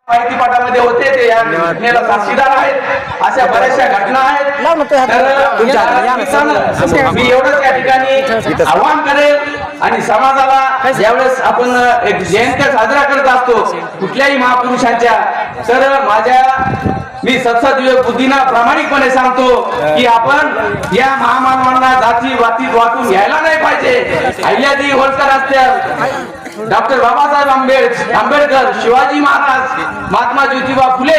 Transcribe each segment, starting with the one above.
माहितीपटामध्ये होते ते या घटनेला साक्षीदार आहेत. अशा बऱ्याचशा घटना आहेत. तर मी एवढंच या ठिकाणी आवाहन करेल आणि समाजाला ज्यावेळेस आपण एक जयंती साजरा करत असतो कुठल्याही महापुरुषांच्या, तर मी सत्सद बुद्धीना प्रामाणिकपणे सांगतो की आपण या महामानवांना जाती वातीत वाटून घ्यायला नाही पाहिजे. अहिल्यादेवी होळकर असतील, डॉक्टर बाबासाहेब आंबेडकर, शिवाजी महाराज, महात्मा ज्योतिबा फुले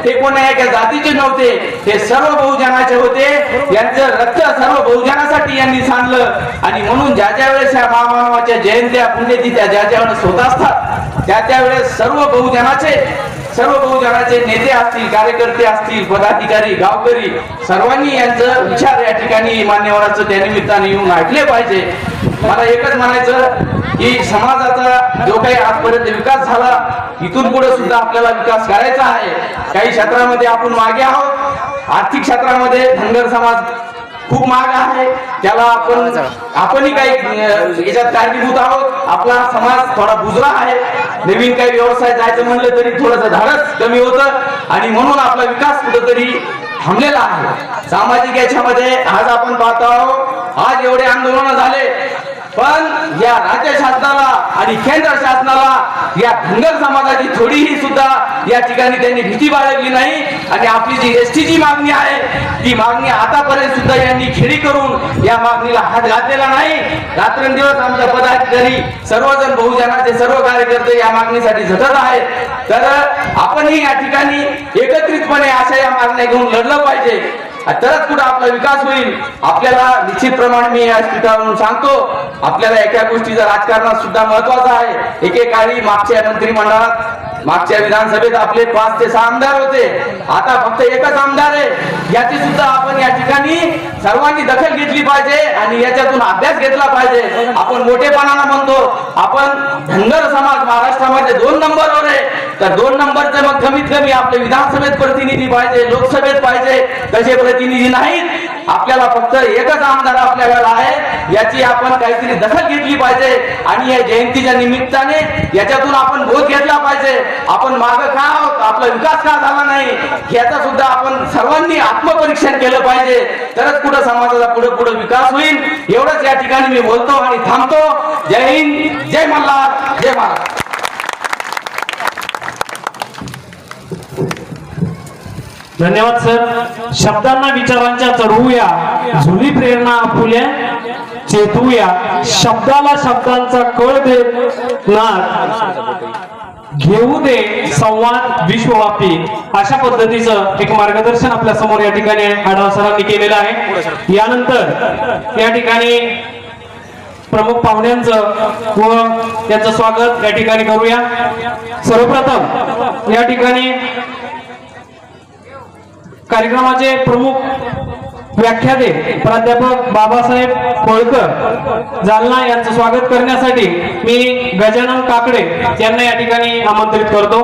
हे कोणा एका जातीचे नव्हते, हे सर्व बहुजनाचे होते. यांचं रक्त सर्व बहुजनासाठी यांनी सांडलं. आणि म्हणून ज्या ज्या वेळेस या महामानवाच्या जयंत्या पुण्यतिथ्या ज्या ज्या वेळेस होत असतात त्या वेळेस सर्व बहुजनाचे नेते असतील, कार्यकर्ते असतील, पदाधिकारी, गावकरी सर्वांनी यांचं विचार या ठिकाणी मान्यवरांचं त्या निमित्ताने येऊन ऐकले पाहिजे. मला एकच म्हणायचं की समाजाचा जो काही आजपर्यंत विकास झाला, इथून पुढे सुद्धा आपल्याला विकास करायचा आहे. काही क्षेत्रामध्ये आपण मागे आहोत. आर्थिक क्षेत्रामध्ये धनगर समाज खूप माग आहे, त्याला आपणही काही याच्यात कारणीभूत आहोत. आपला समाज थोडा बुजरा आहे. नवीन काही व्यवसाय जायचं म्हणलं तरी थोडंसं धाडस कमी होतं आणि म्हणून आपला विकास कुठेतरी थांबलेला आहे. सामाजिक याच्यामध्ये आज आपण पाहतो आहोत, आज एवढे आंदोलन झाले, पण या राज्य शासनाला आणि केंद्र शासनाला या धनगर समाजाची थोडीही सुद्धा या ठिकाणी त्यांनी भीती बाळगली नाही. आणि आपली जी एसटी ची मागणी आहे ती मागणी आतापर्यंत सुद्धा यांनी खेळी करून या मागणीला हात घातलेला नाही. रात्रंदिवस आमच्या पदाधिकारी सर्वजण बहुजनाचे सर्व कार्यकर्ते या मागणीसाठी झटत आहेत. तर आपणही या ठिकाणी एकत्रितपणे अशा या मागण्या घेऊन लढलं पाहिजे, तरच कुठं आपला विकास होईल. आपल्याला निश्चितप्रमाणे मी या स्पीकरवरून सांगतो, आपल्याला एका गोष्टीचं राजकारणात सुद्धा महत्वाचं आहे. एकेकाळी मागच्या मंत्रिमंडळात, मागच्या विधानसभेत आपले 5 ते 6 आमदार होते, आता फक्त एकच आमदार आहे. याची सुद्धा आपण या ठिकाणी सर्वांनी दखल घेतली पाहिजे आणि याच्यातून अभ्यास घेतला पाहिजे. आपण मोठेपणानं म्हणतो आपण धनगर समाज महाराष्ट्रामध्ये 2 नंबरवर आहे, तर 2 नंबरचे मग कमीत कमी आपले विधानसभेत प्रतिनिधी पाहिजे, लोकसभेत पाहिजे, तसे प्रतिनिधी नाहीत. आपल्याला फक्त एकच आमदार आपल्याला आहे, याची आपण काहीतरी दखल घेतली पाहिजे. आणि या जयंतीच्या निमित्ताने याच्यातून आपण बोध घेतला पाहिजे. आपण मागे का आहोत, आपला विकास का झाला नाही, याचा सुद्धा आपण सर्वांनी आत्मपरीक्षण केलं पाहिजे, तरच कुठं समाजाचा पुढे विकास होईल. एवढंच या ठिकाणी मी बोलतो आणि थांबतो. जय हिंद, जय मल्हार, जय महाराज. धन्यवाद सर. शब्दांना विचारांच्या चढवूया, झुली प्रेरणा आपुल्या चेतवूया, शब्दाला शब्दांचा कळ दे घेऊ दे संवाद विश्वव्यापी. अशा पद्धतीचं एक मार्गदर्शन आपल्या समोर या ठिकाणी आढाव सरांनी केलेलं आहे. यानंतर या ठिकाणी प्रमुख पाहुण्यांचं व त्यांचं स्वागत या ठिकाणी करूया. सर्वप्रथम या ठिकाणी कार्यक्रमाचे प्रमुख व्याख्याते प्राध्यापक बाबासाहेब होळकर जालना यांचं स्वागत करण्यासाठी मी गजानन काकडे यांना या ठिकाणी आमंत्रित करतो.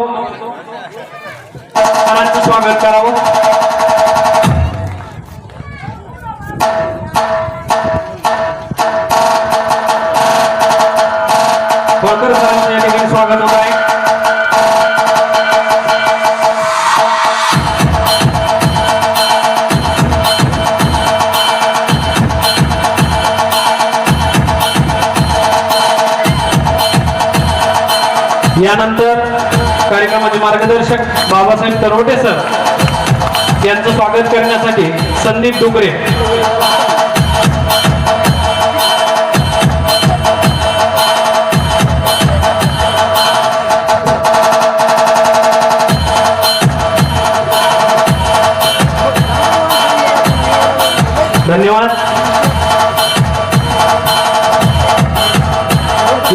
सरांचं स्वागत करावं. होळकर सरांचं या ठिकाणी स्वागत होत आहे. यानंतर कार्यक्रमाचे मार्गदर्शक बाबासाहेब तरवटे सर यांचं स्वागत करण्यासाठी संदीप डुकरे. धन्यवाद.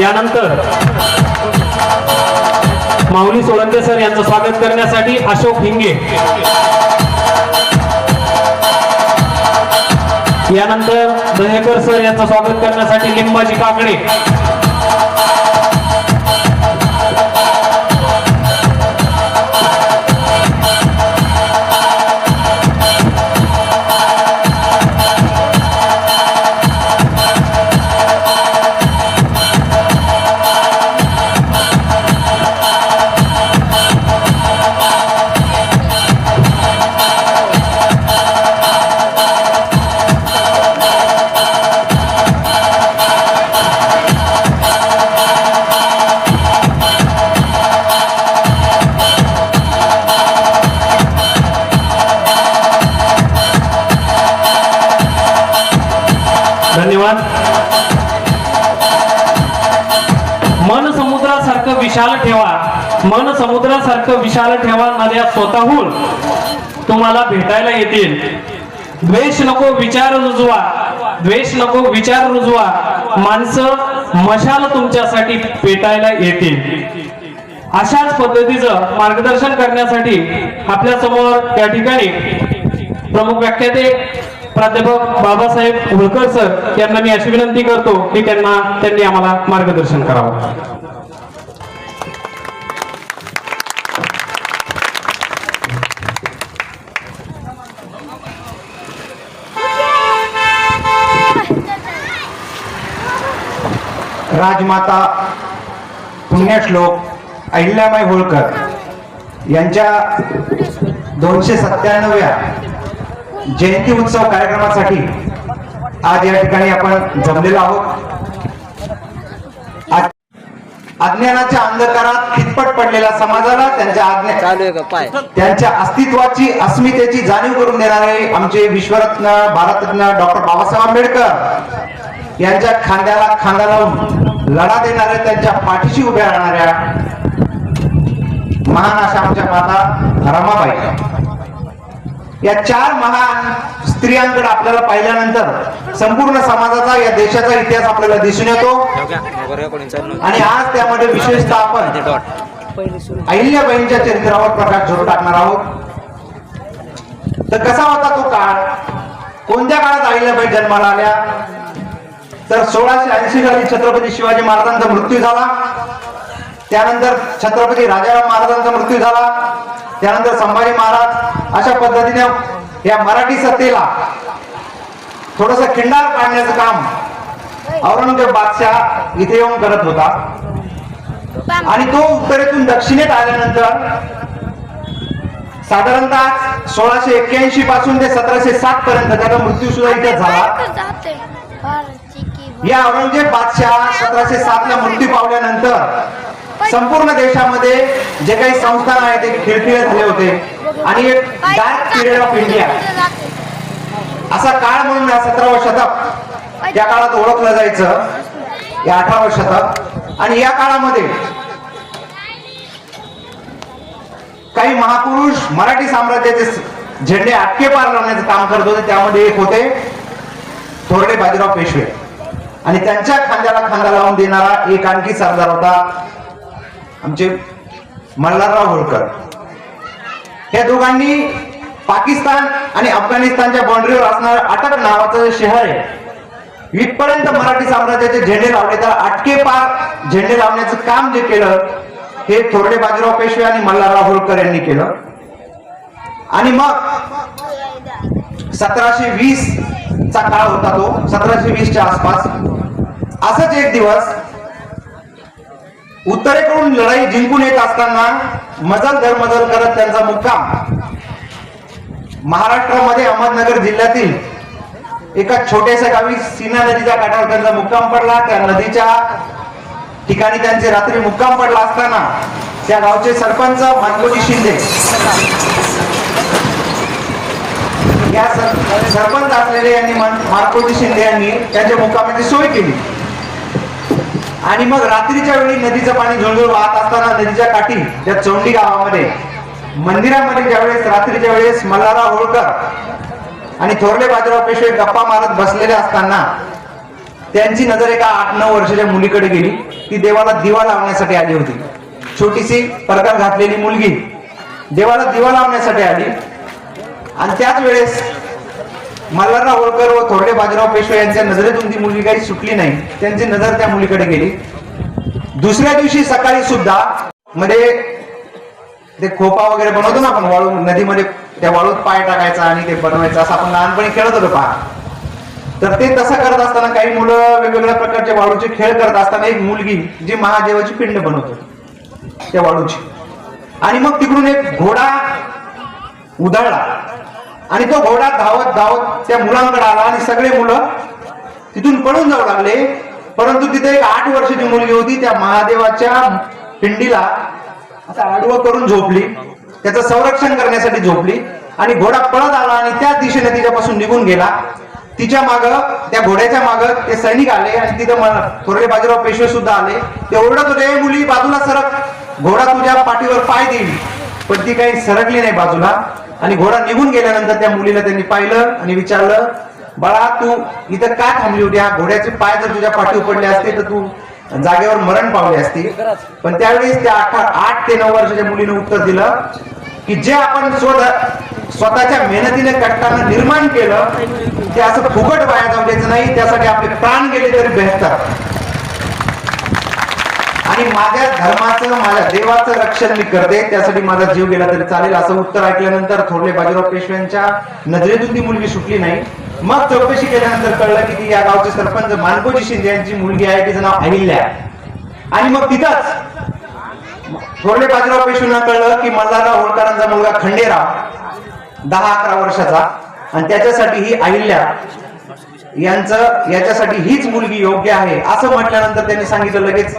यानंतर माऊली सोळंके सर यांचं स्वागत करण्यासाठी अशोक हिंगे. यानंतर दहेकर सर यांचं स्वागत करण्यासाठी लिंबाजी काकडे. धन्यवाद. मन समुद्रासारखं विशाल ठेवा, मन समुद्रासारखं विशाल ठेवा, नद्या स्वतःहून तुम्हाला भेटायला येतील. द्वेष नको विचार रुजवा, द्वेष नको विचार रुजवा, माणसं मशाल तुमच्यासाठी पेटायला येतील. अशाच पद्धतीचं मार्गदर्शन करण्यासाठी आपल्या समोर या ठिकाणी प्रमुख व्याख्याते प्राध्यापक बाबासाहेब होळकर सर यांना मी अशी विनंती करतो की त्यांनी आम्हाला मार्गदर्शन करावं. राजमाता पुण्यश्लोक अहिल्याबाई होळकर यांच्या 297व्या जयंती उत्सव कार्यक्रमासाठी आज या ठिकाणी आपण जमलेलो आहोत. अज्ञानाच्या अंधकारात खितपट पडलेल्या समाजाला त्यांच्या अस्तित्वाची अस्मितेची जाणीव करून देणारे आमचे विश्वरत्न भारतरत्न डॉक्टर बाबासाहेब आंबेडकर यांच्या खांद्याला खांदा लावून लढा देणाऱ्या, त्यांच्या पाठीशी उभ्या राहणाऱ्या महान अशा आमच्या माता रमाबाई या 4 महान स्त्रियांकडे आपल्याला पाहिल्यानंतर संपूर्ण समाजाचा, या देशाचा इतिहास आपल्याला दिसून येतो. आणि आज त्यामध्ये विशेषतः आपण अहिल्याबाईंच्या चरित्रावर प्रकाश झोडून टाकणार आहोत. तर कसा होता तो काळ, कोणत्या काळात अहिल्याबाई जन्माला आल्या, तर 1680 साली छत्रपती शिवाजी महाराजांचा मृत्यू झाला. त्यानंतर छत्रपती राजाराम महाराजांचा मृत्यू झाला. त्यानंतर संभाजी महाराज. अशा पद्धतीने या मराठी सत्तेला थोडस खिंडार पाडण्याचं काम औरंगजेब बादशाह इथे येऊन करत होता. आणि तो उत्तरेतून दक्षिणेत आल्यानंतर साधारणतः 1681 पासून ते 1707 पर्यंत त्याचा मृत्यू सुद्धा इथे झाला. या औरंगजेब बादशाह 1707 ला मृत्यू पावल्यानंतर संपूर्ण देशामध्ये जे काही संस्थान आहेत ते खिळखिळे झाले होते. आणि एक डार्क पिरियड ऑफ इंडिया असा काळ म्हणून 17वे शतक या काळात ओळखलं जायचं, या 18वे शतक. आणि या काळामध्ये काही महापुरुष मराठी साम्राज्याचे झेंडे आटके पार लावण्याचं काम करत होते. त्यामध्ये एक होते थोरले बाजीराव पेशवे, आणि त्यांच्या खांद्याला खांदा लावून देणारा एक आणखी सरदार होता आमचे मल्हारराव होळकर. या दोघांनी पाकिस्तान आणि अफगाणिस्तानच्या बाउंड्रीवर असणारं अटक नावाचं शहर आहे इथपर्यंत मराठी साम्राज्याचे झेंडे लावले. तर आटके पार झेंडे लावण्याचं काम जे केलं हे थोरले बाजीराव पेशवे आणि मल्हारराव होळकर यांनी केलं. आणि मग 1720 चा काळ होता तो, 1720च्या आसपास. असंच एक दिवस उत्तरेकडून लढाई जिंकून येत असताना मजल धरमजल करत त्यांचा मुक्काम महाराष्ट्रामध्ये अहमदनगर जिल्ह्यातील एका छोट्याशा गावी सीना नदीच्या काठावर त्यांचा मुक्काम पडला. त्या नदीच्या ठिकाणी त्यांचे रात्री मुक्काम पडला असताना त्या गावचे सरपंच मानकोजी शिंदे या सरपंच असलेले यांनी मानकोजी शिंदे यांनी त्यांच्या मुक्कामाची सोय केली. आणि मग रात्रीच्या वेळी नदीचं पाणी झुळझुळ वाहत असताना नदीच्या काठी त्या चौंडी गावामध्ये मंदिरामध्ये ज्यावेळेस रात्रीच्या वेळेस मल्हारराव होळकर आणि थोरले बाजीराव पेशवे गप्पा मारत बसलेले असताना त्यांची नजर एका 8-9 वर्षाच्या मुलीकडे गेली. ती देवाला दिवा लावण्यासाठी आली होती. छोटीशी परकर घातलेली मुलगी देवाला दिवा लावण्यासाठी आली. आणि त्याच वेळेस मल्हारराव होळकर व थोरले बाजीराव पेशवे यांच्या नजरेतून ती मुलगी काही सुटली नाही. त्यांची नजर त्या मुलीकडे गेली. दुसऱ्या दिवशी सकाळी सुद्धा मध्ये ते खोपा वगैरे बनवतो ना आपण वाळू नदीमध्ये, त्या वाळूत पाय टाकायचा आणि ते बनवायचं, असं आपण लहानपणी खेळत होतो पहा. तर ते तसं करत असताना काही मुलं वेगवेगळ्या प्रकारचे वाळूचे खेळ करत असताना एक मुलगी जी महादेवाची पिंड बनवतो त्या वाळूची, आणि मग तिकडून एक घोडा उधळला आणि तो घोडा धावत धावत त्या मुलांकडे आला आणि सगळे मुलं तिथून पळून जाऊ लागले. परंतु तिथे एक 8 वर्षाची मुलगी होती, त्या महादेवाच्या पिंडीला आता आडवं करून झोपली, त्याचं संरक्षण करण्यासाठी झोपली. आणि घोडा पळत आला आणि त्या दिशेने तिच्यापासून निघून गेला. तिच्या माग, त्या घोड्याच्या माग ते सैनिक आले आणि तिथं थोरले बाजीराव पेशवे सुद्धा आले. ते ओरडत होते, "ए मुली बाजूला सरक, घोडा तुझ्या पाठीवर पाय देईल." पण ती काही सरकली नाही बाजूला. आणि घोडा निघून गेल्यानंतर त्या मुलीला त्यांनी पाहिलं आणि विचारलं, "बाळा, तू इथं का थांबली होती? हा घोड्याचे पाय जर तुझ्या पाठीवर पडले असते तर तू जागेवर मरण पावले असते." पण त्यावेळेस त्या 8 ते 9 वर्षाच्या मुलीने उत्तर दिलं की जे आपण स्वतःच्या मेहनतीने कष्टानं निर्माण केलं ते असं फुकट वाया जाऊ द्यायचं नाही, त्यासाठी आपले प्राण गेले तरी बेहतर. आणि माझ्या धर्माचं, माझ्या देवाचं रक्षण मी करते, त्यासाठी माझा जीव गेला तरी चालेल, असं उत्तर ऐकल्यानंतर थोरले बाजीराव पेशव्यांच्या नजरेतून ती मुलगी सुटली नाही. मग चौकशी केल्यानंतर कळलं की ती या गावचे सरपंच मानकोजी शिंदे यांची मुलगी आहे, तिचं नाव अहिल्या. आणि मग तिथंच थोरले बाजीराव पेशव्यांना कळलं की मल्हारराव होळकरांचा मुलगा खंडेराव 10-11 वर्षाचा, आणि त्याच्यासाठी ही अहिल्या याच्यासाठी हीच मुलगी योग्य आहे असं म्हटल्यानंतर त्यांनी सांगितलं लगेच,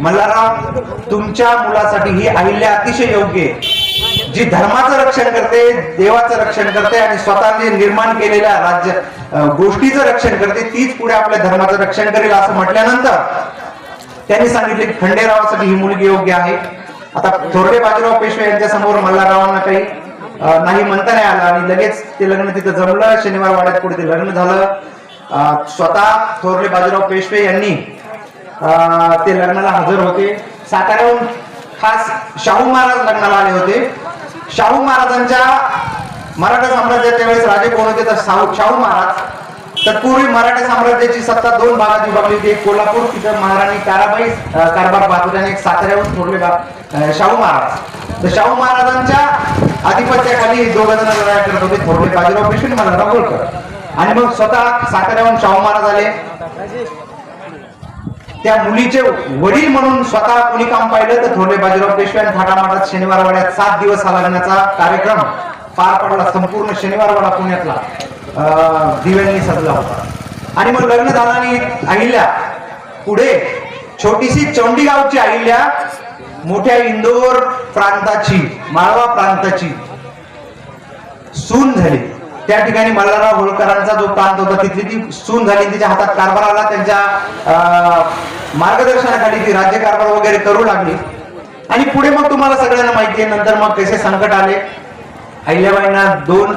"मल्हारराव, तुमच्या मुलासाठी ही अहिल्या अतिशय योग्य आहे, जी धर्माचं रक्षण करते, देवाचं रक्षण करते आणि स्वतःने निर्माण केलेल्या राज्य गोष्टीचं रक्षण करते, तीच पुढे आपल्या धर्माचं रक्षण करेल." असं म्हटल्यानंतर त्यांनी सांगितले की खंडेरावासाठी ही मुलगी योग्य आहे. आता थोरले बाजीराव पेशवे यांच्या समोर मल्हाररावांना काही नाही म्हणता नाही आलं आणि लगेच ते लग्न तिथं जमलं. शनिवार वाड्यात पुढे ते लग्न झालं. स्वतः थोरले बाजीराव पेशवे यांनी ते लग्नाला हजर होते. साताऱ्याहून खास शाहू महाराज लग्नाला आले होते. शाहू महाराजांच्या मराठा साम्राज्याच्या वेळेस राजे कोण होते तर शाहू महाराज. तत्पूर्वी मराठा साम्राज्याची सत्ता 2 भागात विभागली होती. एक कोल्हापूर, तिथं महाराणी ताराबाई कारभार पाहत होते, आणि एक साताऱ्याहून थोरले शाहू महाराज. तर शाहू महाराजांच्या आधिपत्याखाली 2 जण लढाई करत होते, थोरले बाजीराव पेशवे, मल्हारराव होळकर. आणि मग स्वतः साताऱ्याहून शाहू महाराज आले. त्या मुलीचे वडील म्हणून स्वतः कोणी काम पाहिलं तर थोरले बाजीराव पेशवे आणि थाटामाटात शनिवार वाड्यात 7 दिवस हा लग्नाचा कार्यक्रम पार पडला. संपूर्ण शनिवार वाडा पुण्यातला दिव्यांनी सजला होता. आणि मग लग्न झालं आणि अहिल्या पुढे छोटीशी चौंडीगावची अहिल्या मोठ्या इंदोर प्रांताची, माळवा प्रांताची सून झाली. त्या ठिकाणी मल्हारराव होळकरांचा जो प्रांत होता तिथली ती सून झाली. तिच्या हातात कारभार आला. त्यांच्या मार्गदर्शनाखाली ती राज्यकारभार वगैरे करू लागली. आणि पुढे मग तुम्हाला सगळ्यांना माहिती आहे नंतर मग कसे संकट आले. अहिल्याबाईंना 2,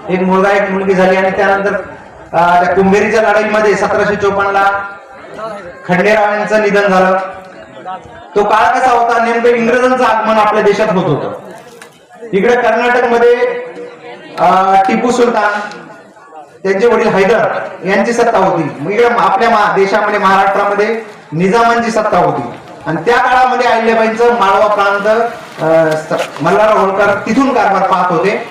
एक मुलगा एक मुलगी झाली. आणि त्यानंतर त्या कुंभेरीच्या लढाईमध्ये 1754 खंडेराव यांचं निधन झालं. तो काळ कसा होता, नेमकं इंग्रजांचं आगमन आपल्या देशात होत होतं. इकडे कर्नाटकमध्ये टिपू सुलतान, त्यांचे वडील हैदर यांची सत्ता होती. इकडे आपल्या देशामध्ये महाराष्ट्रामध्ये निजामांची सत्ता होती. आणि त्या काळामध्ये अहिल्याबाईंचं माळवा प्रांत मल्हारराव होळकर तिथून कारभार पाहत होते.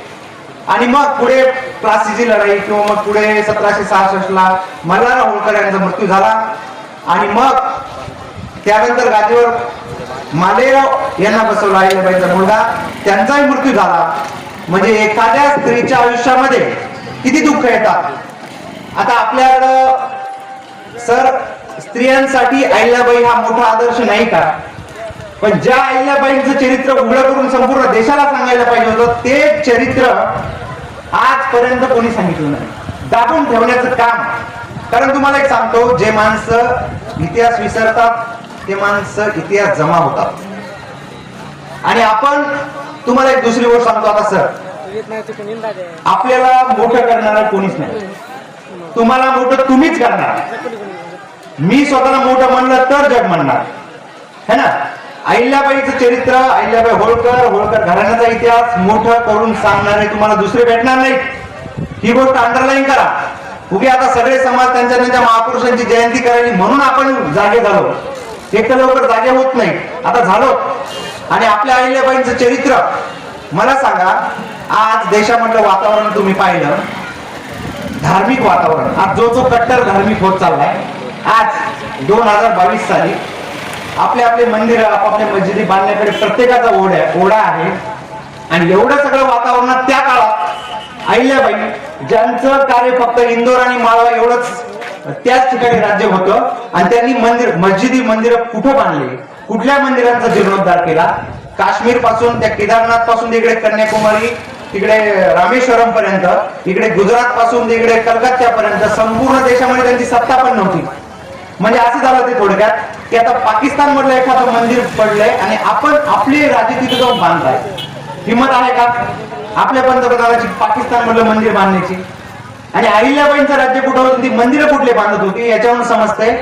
आणि मग पुढे प्लासीची लढाई किंवा मग पुढे 1766 मल्हारराव होळकर यांचा मृत्यू झाला. आणि मग त्यानंतर गादीवर मालेराव यांना बसवला, अहिल्याबाईंचा मुलगा, त्यांचाही मृत्यू झाला. म्हणजे एखाद्या स्त्रीच्या आयुष्यामध्ये किती दुःख येतात. आता आपल्याकडं सर स्त्रियांसाठी अहिल्याबाई हा मोठा आदर्श नाही का, पण ज्या अहिल्याबाईंचं चरित्र उघड करून संपूर्ण देशाला सांगायला पाहिजे होतं ते चरित्र आजपर्यंत कोणी सांगितलं नाही. दाबून ठेवण्याचं काम. कारण तुम्हाला एक सांगतो, जे माणसं इतिहास विसरतात ते माणसं इतिहास जमा होतात. आणि आपण तुम्हाला एक दुसरी गोष्ट सांगतो. आता सर आपल्याला मोठं करणारं कोणीच नाही. तुम्हाला मोठं तुम्हीच करणार. मी स्वतःला मोठं म्हणलं तर जग म्हणणार है ना. अहिल्याबाईचं चरित्र, अहिल्याबाई होळकर घराण्याचा इतिहास मोठं करून सांगणारे तुम्हाला दुसरे भेटणार नाही. ही गोष्ट अंडरलाईन करा. उगे आता सगळे समाज त्यांच्या महापुरुषांची जयंती करायची म्हणून आपण जागे झालो. एक तर लवकर जागे होत नाही, आता झालो. आणि आपल्या अहिल्याबाईंचं चरित्र, मला सांगा, आज देशामधलं वातावरण तुम्ही पाहिलं, धार्मिक वातावरण आज जो कट्टर धार्मिक होत चाललाय. आज 2022 साली आपले आपले मंदिर, आपापल्या मस्जिदी बांधण्याकडे प्रत्येकाचा ओढा आहे. आणि एवढं सगळं वातावरणात त्या काळात अहिल्याबाई, ज्यांचं कार्य फक्त इंदोर आणि माळवा एवढंच त्याच ठिकाणी राज्य होतं, आणि त्यांनी मंदिर कुठं बांधले, कुठल्या मंदिरांचा जीर्णोद्धार केला, काश्मीर पासून त्या केदारनाथ पासून इकडे कन्याकुमारी तिकडे रामेश्वरम पर्यंत, इकडे गुजरात पासून तिकडे कलकत्त्यापर्यंत संपूर्ण देशामध्ये त्यांची सत्ता पण नव्हती. म्हणजे असं झालं ते थोडक्यात की आता पाकिस्तान मधलं एखादं मंदिर पडलंय आणि आपण आपले राज्य तिथे जाऊन बांधताय. हिंमत आहे का आपल्या पंतप्रधानाची पाकिस्तान मधलं मंदिर बांधण्याची? आणि अहिल्याबाईंचं राज्य कुठं होतं, ती मंदिरं कुठले बांधत होती याच्यावरून समजतंय.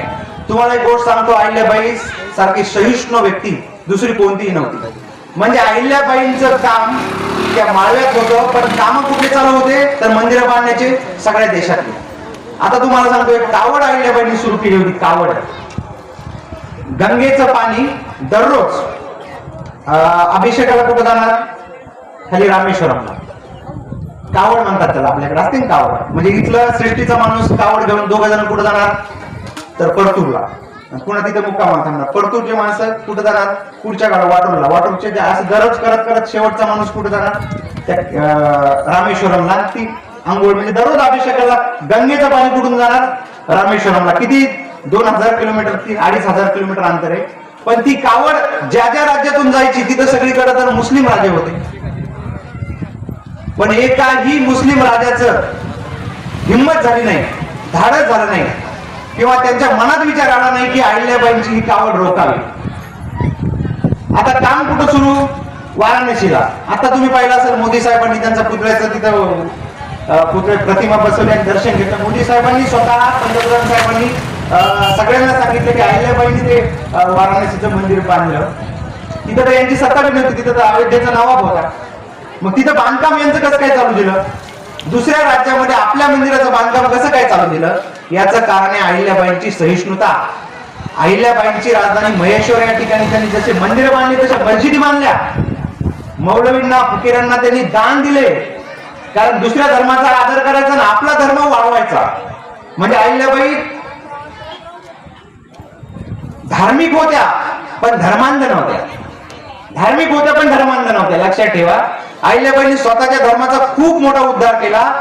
तुम्हाला एक गोष्ट सांगतो, अहिल्याबाई सारखी सहिष्णू व्यक्ती दुसरी कोणतीही नव्हती. म्हणजे अहिल्याबाईंचं काम त्या माळव्यात होतं, पण काम कुठले चालू होते तर मंदिरं बांधण्याचे सगळ्या देशातले. आता तुम्हाला सांगतो, एक कावड अहिल्याबाईंनी सुरू केली होती. कावड, गंगेचं पाणी दररोज अभिषेकाला कुठं जाणार, खाली रामेश्वरमला. कावड म्हणतात त्याला, आपल्याकडे असते ना कावड. म्हणजे इथलं सृष्टीचा माणूस कावड घेऊन 2 जण कुठं जाणार तर परतूरला, पुन्हा तिथे मुक्काम थांबणार. परतूरचे माणसं कुठं जाणार पुढच्या गाडा वाटूरला, वाटूरचे असं दररोज करत करत शेवटचा माणूस कुठं जाणार त्या रामेश्वरमला. ती अंघोळ म्हणजे दररोज अभिषेकाला गंगेचं पाणी कुठून जाणार रामेश्वरमला. किती 2000 किलोमीटर, 2500 किलोमीटर अंतर आहे. पण ती कावड ज्या ज्या राज्यातून जायची तिथं सगळीकडे तर मुस्लिम राजे होते, पण एकाही मुस्लिम राजाचं हिंमत झाली नाही, धाडस झालं नाही किंवा त्यांच्या मनात विचार आला नाही की अहिल्याबाईंची ही कावड रोखावी. आता काम कुठं सुरू, वाराणसीला. आता तुम्ही पाहिलं असेल मोदी साहेबांनी त्यांच्या पुतळ्याचं तिथं पुतळे प्रतिमा बसवली आणि दर्शन घेतलं. मोदी साहेबांनी स्वतः, पंतप्रधान साहेबांनी सगळ्यांना सांगितलं की अहिल्याबाईंनी ते वाराणसीचं मंदिर बांधलं. तिथं तर यांची सत्ता नव्हती, तिथं तर अयोध्येचा नवाब होता. मग तिथं बांधकाम यांचं कसं काय चालू दिलं, दुसऱ्या राज्यामध्ये आपल्या मंदिराचं बांधकाम कसं काय चालू दिलं? याचं कारण आहे अहिल्याबाईंची सहिष्णुता. अहिल्याबाईंची राजधानी महेश्वर या ठिकाणी त्यांनी जसे मंदिरं बांधली तशा मस्जिदी बांधल्या. मौलवींना, फकीरांना त्यांनी दान दिले, कारण दुसऱ्या धर्माचा आदर करायचा आणि आपला धर्म वाढवायचा. म्हणजे अहिल्याबाई धार्मिक होत्या पण धर्मांध नव्हत्या, धार्मिक होत्या पण धर्मांध नव्हत्या. लक्षात ठेवा, अहिल्याबाईंनी स्वतःच्या धर्माचा खूप मोठा उद्धार केला,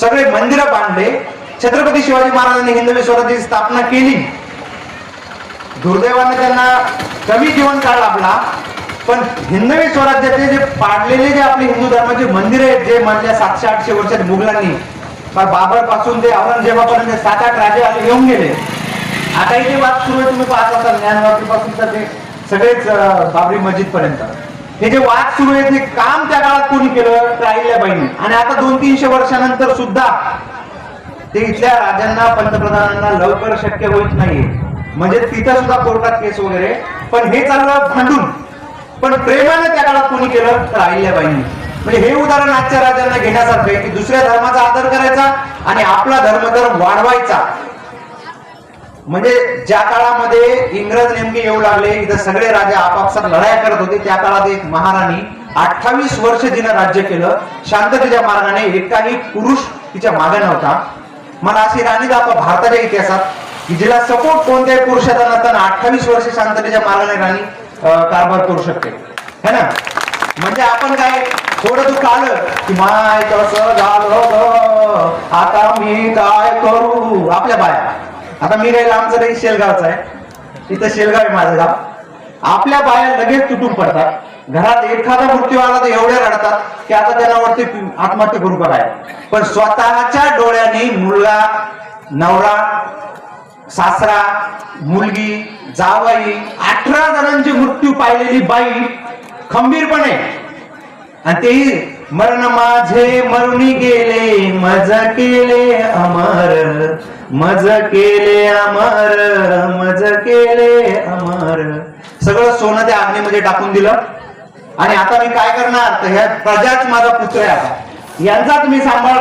सगळे मंदिरं बांधले. छत्रपती शिवाजी महाराजांनी हिंदवी स्वराज्याची स्थापना केली. दुर्दैवाने त्यांना कमी जीवन काळ लाभला, पण हिंदवी स्वराज्याचे जे पाडलेले जे आपले हिंदू धर्माचे मंदिर आहेत, जे मधल्या 700-800 वर्षात मुघलांनी, बाबर पासून ते औरंगजेबापर्यंत 7-8 राजे आले येऊन गेले. आता इथे वाद सुरू आहे, तुम्ही पाहत असाल ज्ञानवापीपासून तर ते सगळेच बाबरी मस्जिद पर्यंत हे जे वाद सुरू आहे ते काम त्या काळात कोणी केलं तर अहिल्याबाईंनी. आणि आता 200-300 वर्षानंतर सुद्धा ते इथल्या राजांना, पंतप्रधानांना लवकर शक्य होत नाहीये. म्हणजे तिथं सुद्धा कोर्टात केस वगैरे, पण हे चाललं भांडून, पण प्रेमाने त्या काळात कोणी केलं तर अहिल्याबाईंनी. म्हणजे हे उदाहरण आजच्या राजांना घेण्यासारखं आहे की दुसऱ्या धर्माचा आदर करायचा आणि आपला धर्म वाढवायचा. म्हणजे ज्या काळामध्ये इंग्रज नेमके येऊ लागले, इथं सगळे राजे आपापसात लढाया करत होते, त्या काळात एक महाराणी 28 वर्ष जिनं राज्य केलं शांततेच्या मार्गाने. एकाही पुरुष तिच्या मागे नव्हता. मला अशी राणी दाखवा भारताच्या इतिहासात की जिला सपोर्ट कोणत्याही पुरुषाचा नसताना 28 वर्ष शांततेच्या मार्गाने राणी कारभार करू शकते, है ना. म्हणजे आपण काय थोडं दुःख आलं की माय कसं झालं, आता मी काय करू. आपल्या बाया, आता मी काही आमचं काही शेलगावचं आहे, तिथं शेलगाव आहे माझं गाव. आपल्या बाया लगेच तुटून पडतात. घरात एखादा मृत्यू आला तर एवढे रडतात की आता त्यांना वाटते आत्महत्या करू काय. पण स्वतःच्या डोळ्यांनी मुलगा, नवरा, सासरा, मुलगी, जावई 18 जणांचे मृत्यू पाहिलेली बाई खंबीरपणे, आणि तेही मरण माझे मरुनी गेले, मज केले अमर, मज केले अमर, मज केले अमर. सगळं सोनं त्या अग्नीमध्ये टाकून दिलं. आणि आता मी काय करणार तर ह्या प्रजाच माझा पुत्र आहे, आता यांचाच मी सांभाळ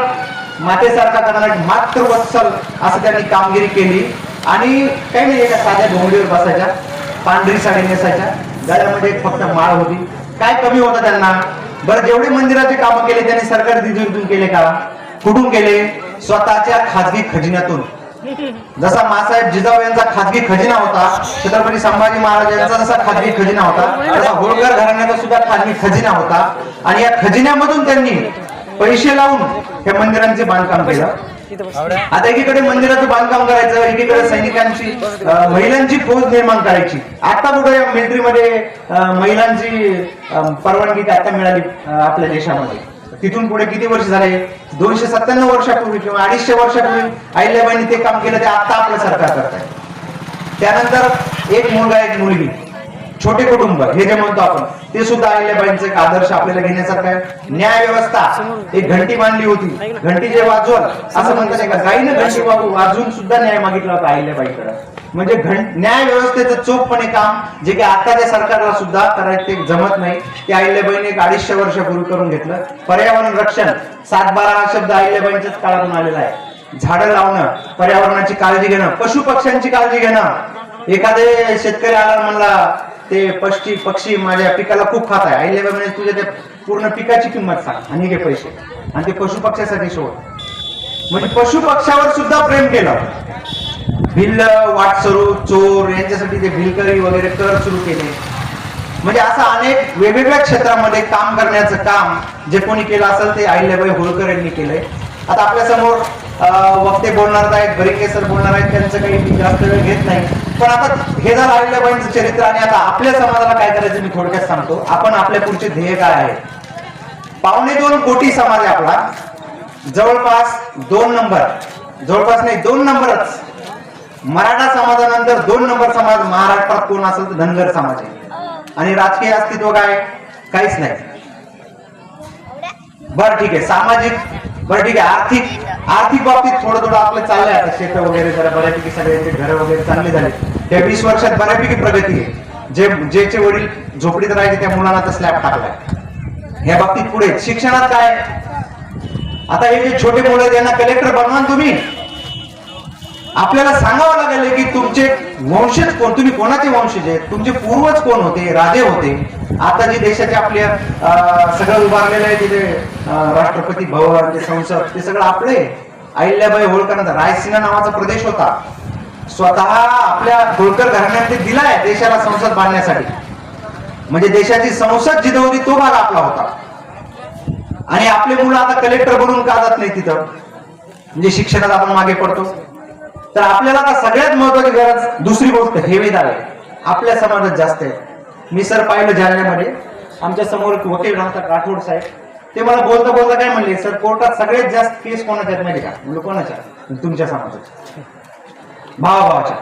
मातेसारखा करणार, मातृवत्सल असं त्यांनी कामगिरी केली. आणि काही नाही, एका साध्या घोंगडीवर बसायच्या, पांढरी साडी नेसायच्या, गळ्यामध्ये फक्त माळ होती. काय कमी होतं त्यांना? बरं, जेवढे मंदिराचे कामं केले त्यांनी सरकारी निधीतून केले का? कुठून केले? स्वतःच्या खाजगी खजिन्यातून. जसा मासाहेब जिजाऊ यांचा खाजगी खजिना होता, छत्रपती संभाजी महाराज यांचा जसा खाजगी खजिना होता, तसा होळकर घराण्याचा सुद्धा खाजगी खजिना होता. आणि या खजिन्यामधून त्यांनी पैसे लावून हे मंदिरांचे बांधकाम केलं. आता एकीकडे मंदिराचं बांधकाम करायचं, एकीकडे सैनिकांची, महिलांची फौज निर्माण करायची. आता कुठे मिलिटरीमध्ये महिलांची परवानगी आता मिळाली आपल्या देशामध्ये. तिथून पुढे किती वर्ष झाले, 297 वर्षापूर्वी किंवा 250 वर्षापूर्वी अहिल्याबाईंनी ते काम केलं, ते आता आपलं सरकार करत आहे. त्यानंतर एक मुलगा एक मुलगी, छोटे कुटुंब हे जे म्हणतो आपण, ते सुद्धा अहिल्याबाईंचा एक आदर्श आपल्याला घेण्यासारखं आहे. न्याय व्यवस्था, एक घंटी मांडली होती, घंटी जे वाजवल असं म्हणतात का, गाईनं घंटी वाजवून सुद्धा न्याय मागितला होता अहिल्याबाईकडे. म्हणजे न्याय व्यवस्थेचं चोखपणे काम जे की आताच्या सरकारला सुद्धा करायचं ते जमत नाही, ते अहिल्याबाईंनी 250 वर्षापूर्वी करून घेतलं. पर्यावरण रक्षण, 7-12 हा शब्द अहिल्याबाईंच्याच काळातून आलेला आहे. झाडं लावणं, पर्यावरणाची काळजी घेणं, पशु पक्ष्यांची काळजी घेणं. एखादे शेतकरी आला म्हणला ते पक्षी माझ्या पिकाला खूप खात आहे, अहिल्याबाई म्हणजे तुझ्या त्या पूर्ण पिकाची किंमत सांग आणि घे पैसे, आणि ते पशु पक्ष्यासाठी सोड. म्हणजे पशु पक्ष्यावर सुद्धा प्रेम केलं. भिल्ल, वाटसरू, चोर यांच्यासाठी ते भिलकरी वगैरे कर सुरू केले. म्हणजे असं अनेक वेगवेगळ्या क्षेत्रामध्ये काम करण्याचं काम जे कोणी केलं असेल ते अहिल्याबाई होळकर यांनी केलंय. आता आपल्या समोर वक्ते बोलणार आहेत, बरिके सर बोलणार आहेत, त्यांचं काही जास्त वेळ घेत नाही. पण आता हे झालं अहिल्याबाईंचं चरित्र, आणि आता आपल्या समाजाला काय करायचं मी थोडक्यात सांगतो. आपण आपल्या पुढचे ध्येय काय आहे. 2.25 कोटी समाज आहे आपला, जवळपास 2 नंबर, जवळपास नाही 2 नंबरच मराठा समाजानंतर 2 नंबर समाज महाराष्ट्रात कोण असेल तर धनगर समाज आहे. आणि राजकीय अस्तित्व काय, काहीच नाही. बरं ठीक आहे, सामाजिक, बरं ठीक आहे, आर्थिक बाबतीत थोडं आपलं चाललंय. आता शेत वगैरे जरा बऱ्यापैकी सगळ्यांचे घर वगैरे चांगले झाले. त्या 20 वर्षात बऱ्यापैकी प्रगती आहे. जेचे वडील झोपडीत राहायचे त्या मुलांना तर स्लॅब टाकलाय. या बाबतीत पुढे शिक्षणात काय, आता हे जे छोटे मुलं त्यांना कलेक्टर बनवा तुम्ही, आपल्याला सांगावं लागेल की तुमचे वंशज कोण, तुम्ही कोणाचे वंशज आहेत, तुमचे पूर्वज कोण होते, राजे होते. आता जे देशाचे आपल्या सगळं उभारलेलं आहे तिथे राष्ट्रपती भवन, ते संसद, ते सगळं आपले अहिल्याबाई होळकरांचा रायसीना नावाचा प्रदेश होता. स्वतः आपल्या होळकर घराण्यात ते दिलाय देशाला संसद बांधण्यासाठी. म्हणजे देशाची संसद जिथं होती तो भाग आपला होता. आणि आपले मुलं आता कलेक्टर बनून का जात नाही तिथं, म्हणजे शिक्षणात आपण मागे पडतो. तर आपल्याला आता सगळ्यात महत्वाची गरज दुसरी गोष्ट हेवेदार आहे, आपल्या समाजात जास्त आहे. मी सर पाहिलं जालन्यामध्ये, आमच्या समोर वकील राहतात राठोड साहेब, ते मला बोलता बोलता काय म्हणले, सर कोर्टात सगळ्यात जास्त केस कोणाच्या आहेत माहिती का, म्हणजे कोणाच्या, तुमच्या समाजाच्या, भावाभावाच्या,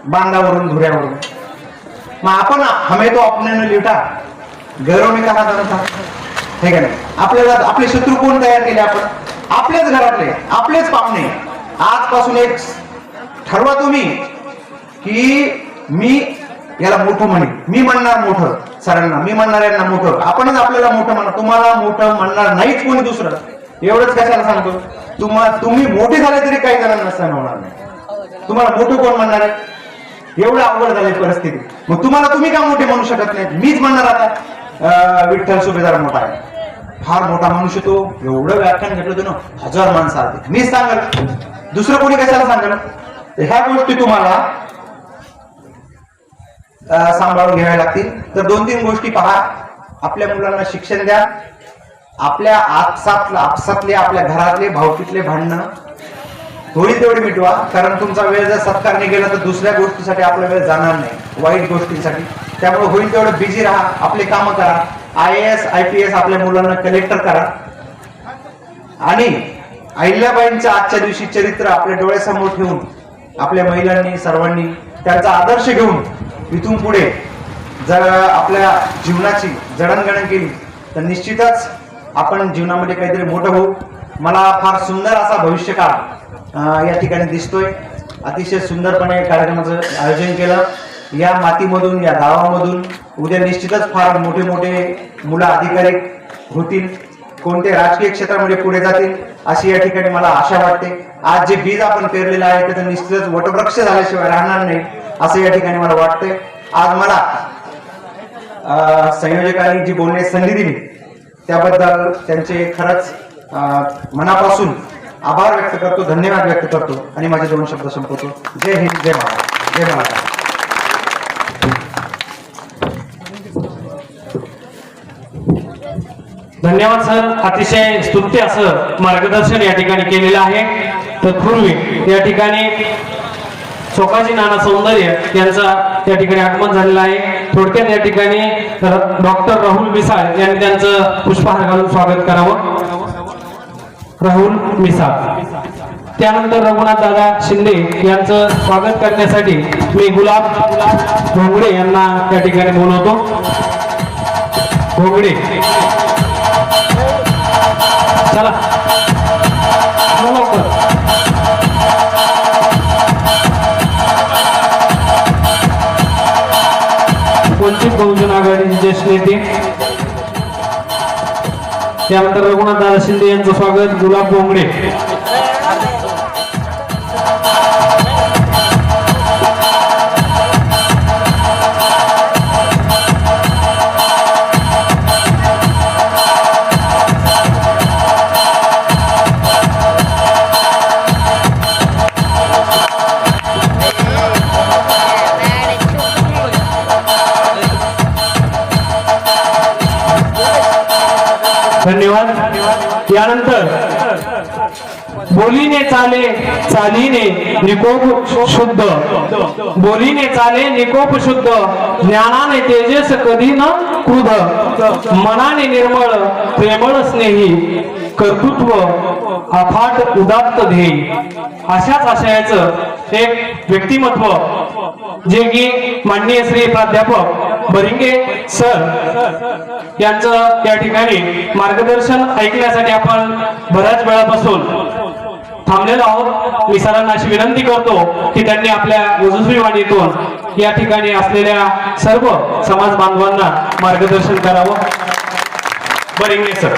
बांधावरून धुऱ्यावरून. मग आपण हमें तो अपने लिटा घरों में कहा जाता था, हे का नाही. आपल्याला आपले शत्रू कोण तयार केले, आपण आपल्याच घरातले, आपलेच पाहुणे. आजपासून एक ठरवा तुम्ही की मी याला मोठं म्हणेन, मी म्हणणार मोठं सरांना, मी म्हणणार यांना मोठं, आपणच आपल्याला मोठं म्हणणार, तुम्हाला मोठं म्हणणार नाहीच कोणी दुसरं. एवढंच कशाला सांगतो, तुम्ही मोठे झाले तरी काही जणांना सहन होणार नाही. तुम्हाला मोठं कोण म्हणणार आहे, एवढं अवघड झाली परिस्थिती. मग तुम्हाला तुम्ही का मोठे म्हणू शकत नाही. मीच म्हणणार आता विठ्ठल सुभेदार मोठा आहे, फार मोठा मनुष्य तो, एवढं व्याख्यान घेतलं होतं ना, 1000 माणसं आली, मीच सांगल, दुसरं कोणी कशाला सांगल. ह्या गोष्टी तुम्हाला सांभाळून घ्याव्या लागतील. तर 2-3 गोष्टी पहा. आपल्या मुलांना शिक्षण द्या. आपल्या आपसातले आपल्या घरातले भावकीतले भांडणं होईल तेवढी मिटवा. कारण तुमचा वेळ जर सत्कारने गेला तर दुसऱ्या गोष्टीसाठी आपला वेळ जाणार नाही, वाईट गोष्टींसाठी. त्यामुळे होईल तेवढं बिझी राहा, आपले कामं करा. IAS IPS आपल्या मुलांना कलेक्टर करा. आणि अहिल्याबाईंचं आजच्या दिवशी चरित्र आपल्या डोळ्यासमोर ठेवून आपल्या महिलांनी सर्वांनी त्यांचा आदर्श घेऊन इथून पुढे जर आपल्या जीवनाची जडणघडण केली तर निश्चितच आपण जीवनामध्ये काहीतरी मोठं होऊ. मला फार सुंदर असा भविष्यकाळ या ठिकाणी दिसतोय. अतिशय सुंदरपणे कार्यक्रमाचं आयोजन केलं. या मातीमधून, या गावामधून उद्या निश्चितच फार मोठे मोठे मुलं अधिकारी होतील, कोणते राजकीय क्षेत्रामध्ये पुढे जातील अशी या ठिकाणी मला आशा वाटते. आज जे बीज आपण पेरलेलं आहे ते तर निश्चितच वटवृक्ष झाल्याशिवाय राहणार नाही असं या ठिकाणी मला वाटतंय. आज मला संयोजकांनी जी बोलण्याची संधी दिली त्याबद्दल त्यांचे खरंच मनापासून आभार व्यक्त करतो, धन्यवाद व्यक्त करतो आणि माझे 2 शब्द संपवतो. जय हिंद, जय महाराष्ट्र, जय महाराष्ट्र. धन्यवाद सर. अतिशय स्तुत्य असं मार्गदर्शन या ठिकाणी केलेलं आहे. तत्पूर्वी या ठिकाणी शोकाजी नाना सौंदर्य यांचा या ठिकाणी आगमन झालेलं आहे. थोडक्यात या ठिकाणी डॉक्टर राहुल मिसाळ यांनी त्यांचं पुष्पहार घालून स्वागत करावं. राहुल मिसाळ. त्यानंतर रघुनाथ दादा शिंदे यांचं स्वागत करण्यासाठी मी गुलाब भोंगडे यांना त्या ठिकाणी बोलवतो. भोंगडे चला लवकर. वंचित बहुजन आघाडीचे ज्येष्ठ नेते. त्यानंतर रघुनाथ दादा शिंदे यांचं स्वागत. गुलाब भोंगडे. धन्यवाद. यानंतर बोलीने चाले चालीने निकोप शुद्ध. बोलीने चाले निकोप शुद्ध. ज्ञानाने तेजस कधी न क्रुध. मनाने निर्मळ प्रेमळ स्नेही. कर्तृत्व अफाट उदात्त ध्येय. अशाच आशयाचं एक व्यक्तिमत्व जे की माननीय श्री प्राध्यापक बरिंगे सर यांचं या ठिकाणी मार्गदर्शन ऐकण्यासाठी आपण बऱ्याच वेळापासून थांबलेलो आहोत. मी सरांना अशी विनंती करतो की त्यांनी आपल्या यशस्वी वाणीतून या ठिकाणी असलेल्या सर्व समाज बांधवांना मार्गदर्शन करावं. बरिंगे सर.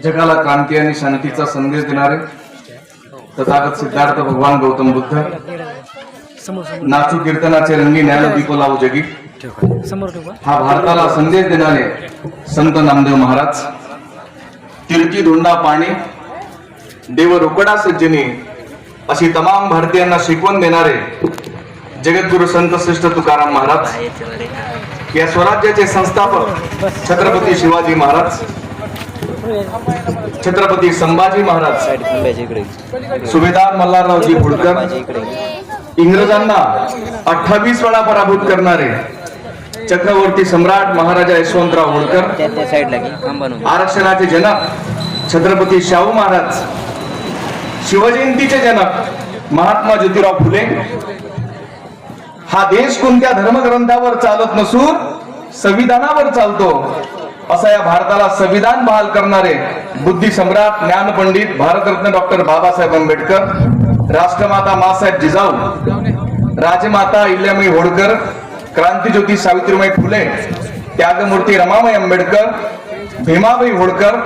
जगाला क्रांती आणि शांतीचा संदेश देणारे तथागत सिद्धार्थ भगवान गौतम बुद्ध. नाचू कीर्तनाचे रंगी न्याय दीप लावू जगी. हा भारताला संदेश देणारे संत नामदेव महाराज. तिरकी धोंडा पाणी देव रोकडा सज्जनी अशी तमाम भारतीयांना शिकवण देणारे जगद्गुरु संत श्रेष्ठ तुकाराम महाराज. या स्वराज्याचे संस्थापक छत्रपती शिवाजी महाराज, छत्रपती संभाजी महाराज, सुभेदार मल्हाररावजी होळकर, इंग्रजांना 28 वेळा पराभूत करणारे चक्रवर्ती सम्राट महाराजा यशवंतराव होळकर, आरक्षणाचे जनक छत्रपती शाहू महाराज, शिवजयंतीचे जनक महात्मा ज्योतिराव फुले. हा देश कोणत्या धर्मग्रंथावर चालत नसून संविधानावर चालतो असा या भारताला संविधान बहाल करणारे बुद्धी सम्राट ज्ञानपंडित भारतरत्न डॉक्टर बाबासाहेब आंबेडकर, राष्ट्रमाता मासाहेब जिजाऊ, राजमाता इल्यामाई होळकर, क्रांतिज्योती सावित्रीबाई फुले, त्यागमूर्ती रमाबाई आंबेडकर, भीमाबाई होळकर,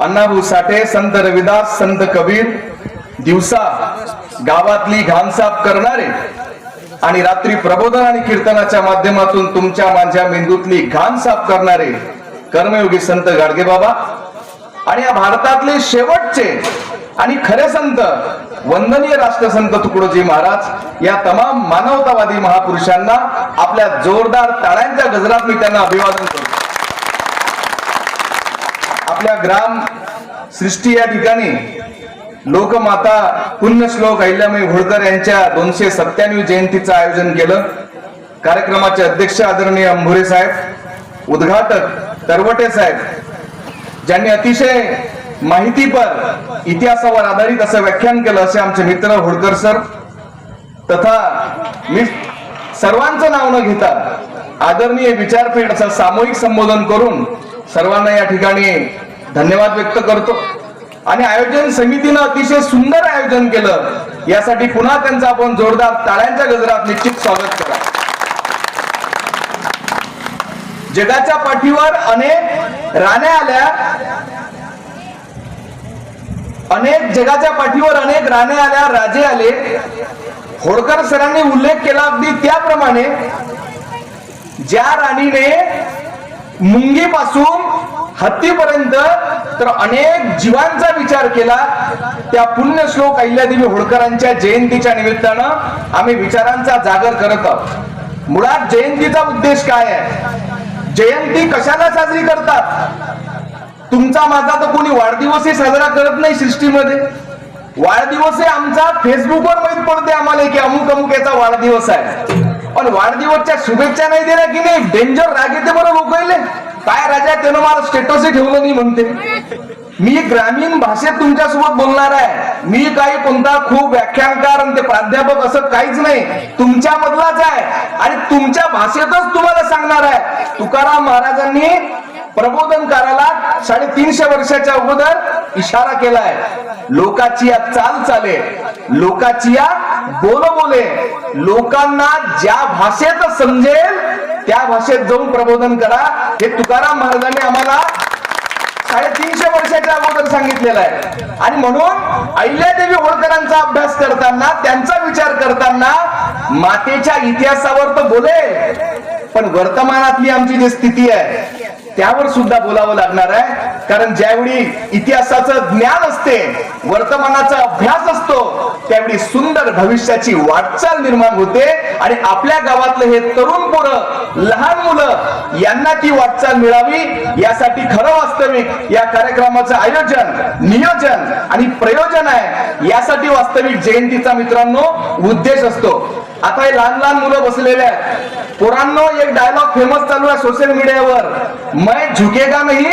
अण्णाभाऊ साठे, संत रविदास, संत कबीर. दिवसा गावातली घाण साफ करणारे आणि रात्री प्रबोधन आणि कीर्तनाच्या माध्यमातून तुमच्या माझ्या मेंदूतली घाण साफ करणारे कर्मयोगी संत गाडगेबाबा. आणि या भारतातले शेवटचे आणि खरे संत वंदनीय राष्ट्रसंत तुकडोजी महाराज. या तमाम मानवतावादी महापुरुषांना आपल्या जोरदार टाळ्यांच्या गजरात मी त्यांना अभिवादन करतो. आपल्या ग्राम सृष्टी या ठिकाणी लोकमाता पुण्यश्लोक अहिल्याबाई होळकर यांच्या 297वी जयंतीचं आयोजन केलं. कार्यक्रमाचे अध्यक्ष आदरणीय अंभुरे साहेब, उद्घाटक तरवटे साहेब, ज्यांनी अतिशय माहितीपर इतिहासावर आधारित असं व्याख्यान केलं असे आमचे मित्र होळकर सर. तथा मी सर्वांचं नाव न घेता आदरणीय विचारपीठ असं सामूहिक संबोधन करून सर्वांना या ठिकाणी धन्यवाद व्यक्त करतो. आणि आयोजन समितीनं अतिशय सुंदर आयोजन केलं, यासाठी पुन्हा त्यांचं आपण जोरदार टाळ्यांच्या गजरात निश्चित स्वागत करा. जगाच्या पाठीवर अनेक राण्या आल्या, जगाच्या पाठीवर अनेक राण्या आल्या, राजे आले. होळकर सरांनी उल्लेख केला अगदी त्याप्रमाणे ज्या राणीने मुंगीपासून हत्तीपर्यंत तर अनेक जीवांचा विचार केला. त्या पुण्यश्लोक अहिल्यादेवी होळकरांच्या जयंतीच्या निमित्तानं आम्ही विचारांचा जागर करत आहोत. मुळात जयंतीचा उद्देश काय आहे? जयंती कशाला साजरी करतात? तुमचा माझा तर कोणी वाढदिवसही साजरा करत नाही सृष्टीमध्ये. वाढदिवस आहे आमचा फेसबुकवर माहित पडते आम्हाला की अमुक अमुक याचा वाढदिवस आहे, पण वाढदिवसच्या शुभेच्छा नाही दिल्या की नाही डेंजर राग येते बरं लोकांले. काय राजा त्यानं मला स्टेटसही ठेवलं नाही म्हणते. मी ग्रामीण भाषेत तुमच्यासोबत बोलणार आहे. मी काही कोणता खूप व्याख्यानकार आणि ते प्राध्यापक असं काहीच नाही, तुमच्या मधलाच आहे आणि तुमच्या भाषेतच तुम्हाला सांगणार आहे. तुकाराम महाराजांनी प्रबोधनकाराला 350 वर्षाच्या अगोदर इशारा केलाय. लोकाची या चाल चाले, लोकाची या बोल बोले, लोकांना ज्या भाषेत समजेल त्या भाषेत जाऊन प्रबोधन करा. हे तुकाराम महाराजांनी आम्हाला 350 वर्षाच्या अगोदर सांगितलेलं आहे. आणि म्हणून अहिल्यादेवी होळकरांचा अभ्यास करताना, त्यांचा विचार करताना मातेच्या इतिहासावर तर बोले, पण वर्तमानातली आमची जी स्थिती आहे त्यावर सुद्धा बोलावं लागणार आहे. कारण ज्यावेळी इतिहासाचं ज्ञान असते, वर्तमानाचा अभ्यास असतो, त्यावेळी सुंदर भविष्याची वाटचाल निर्माण होते. आणि आपल्या गावातलं हे तरुण पोरं, लहान मुलं यांना ती वाटचाल मिळावी यासाठी खरं वास्तविक या कार्यक्रमाचं आयोजन, नियोजन आणि प्रयोजन आहे. यासाठी वास्तविक जयंतीचा मित्रांनो उद्देश असतो. आता हे लहान लहान मुलं बसलेले आहेत. पोरांनो, एक डायलॉग फेमस चालू आहे सोशल मीडियावर, मैं झुकेगा नहीं.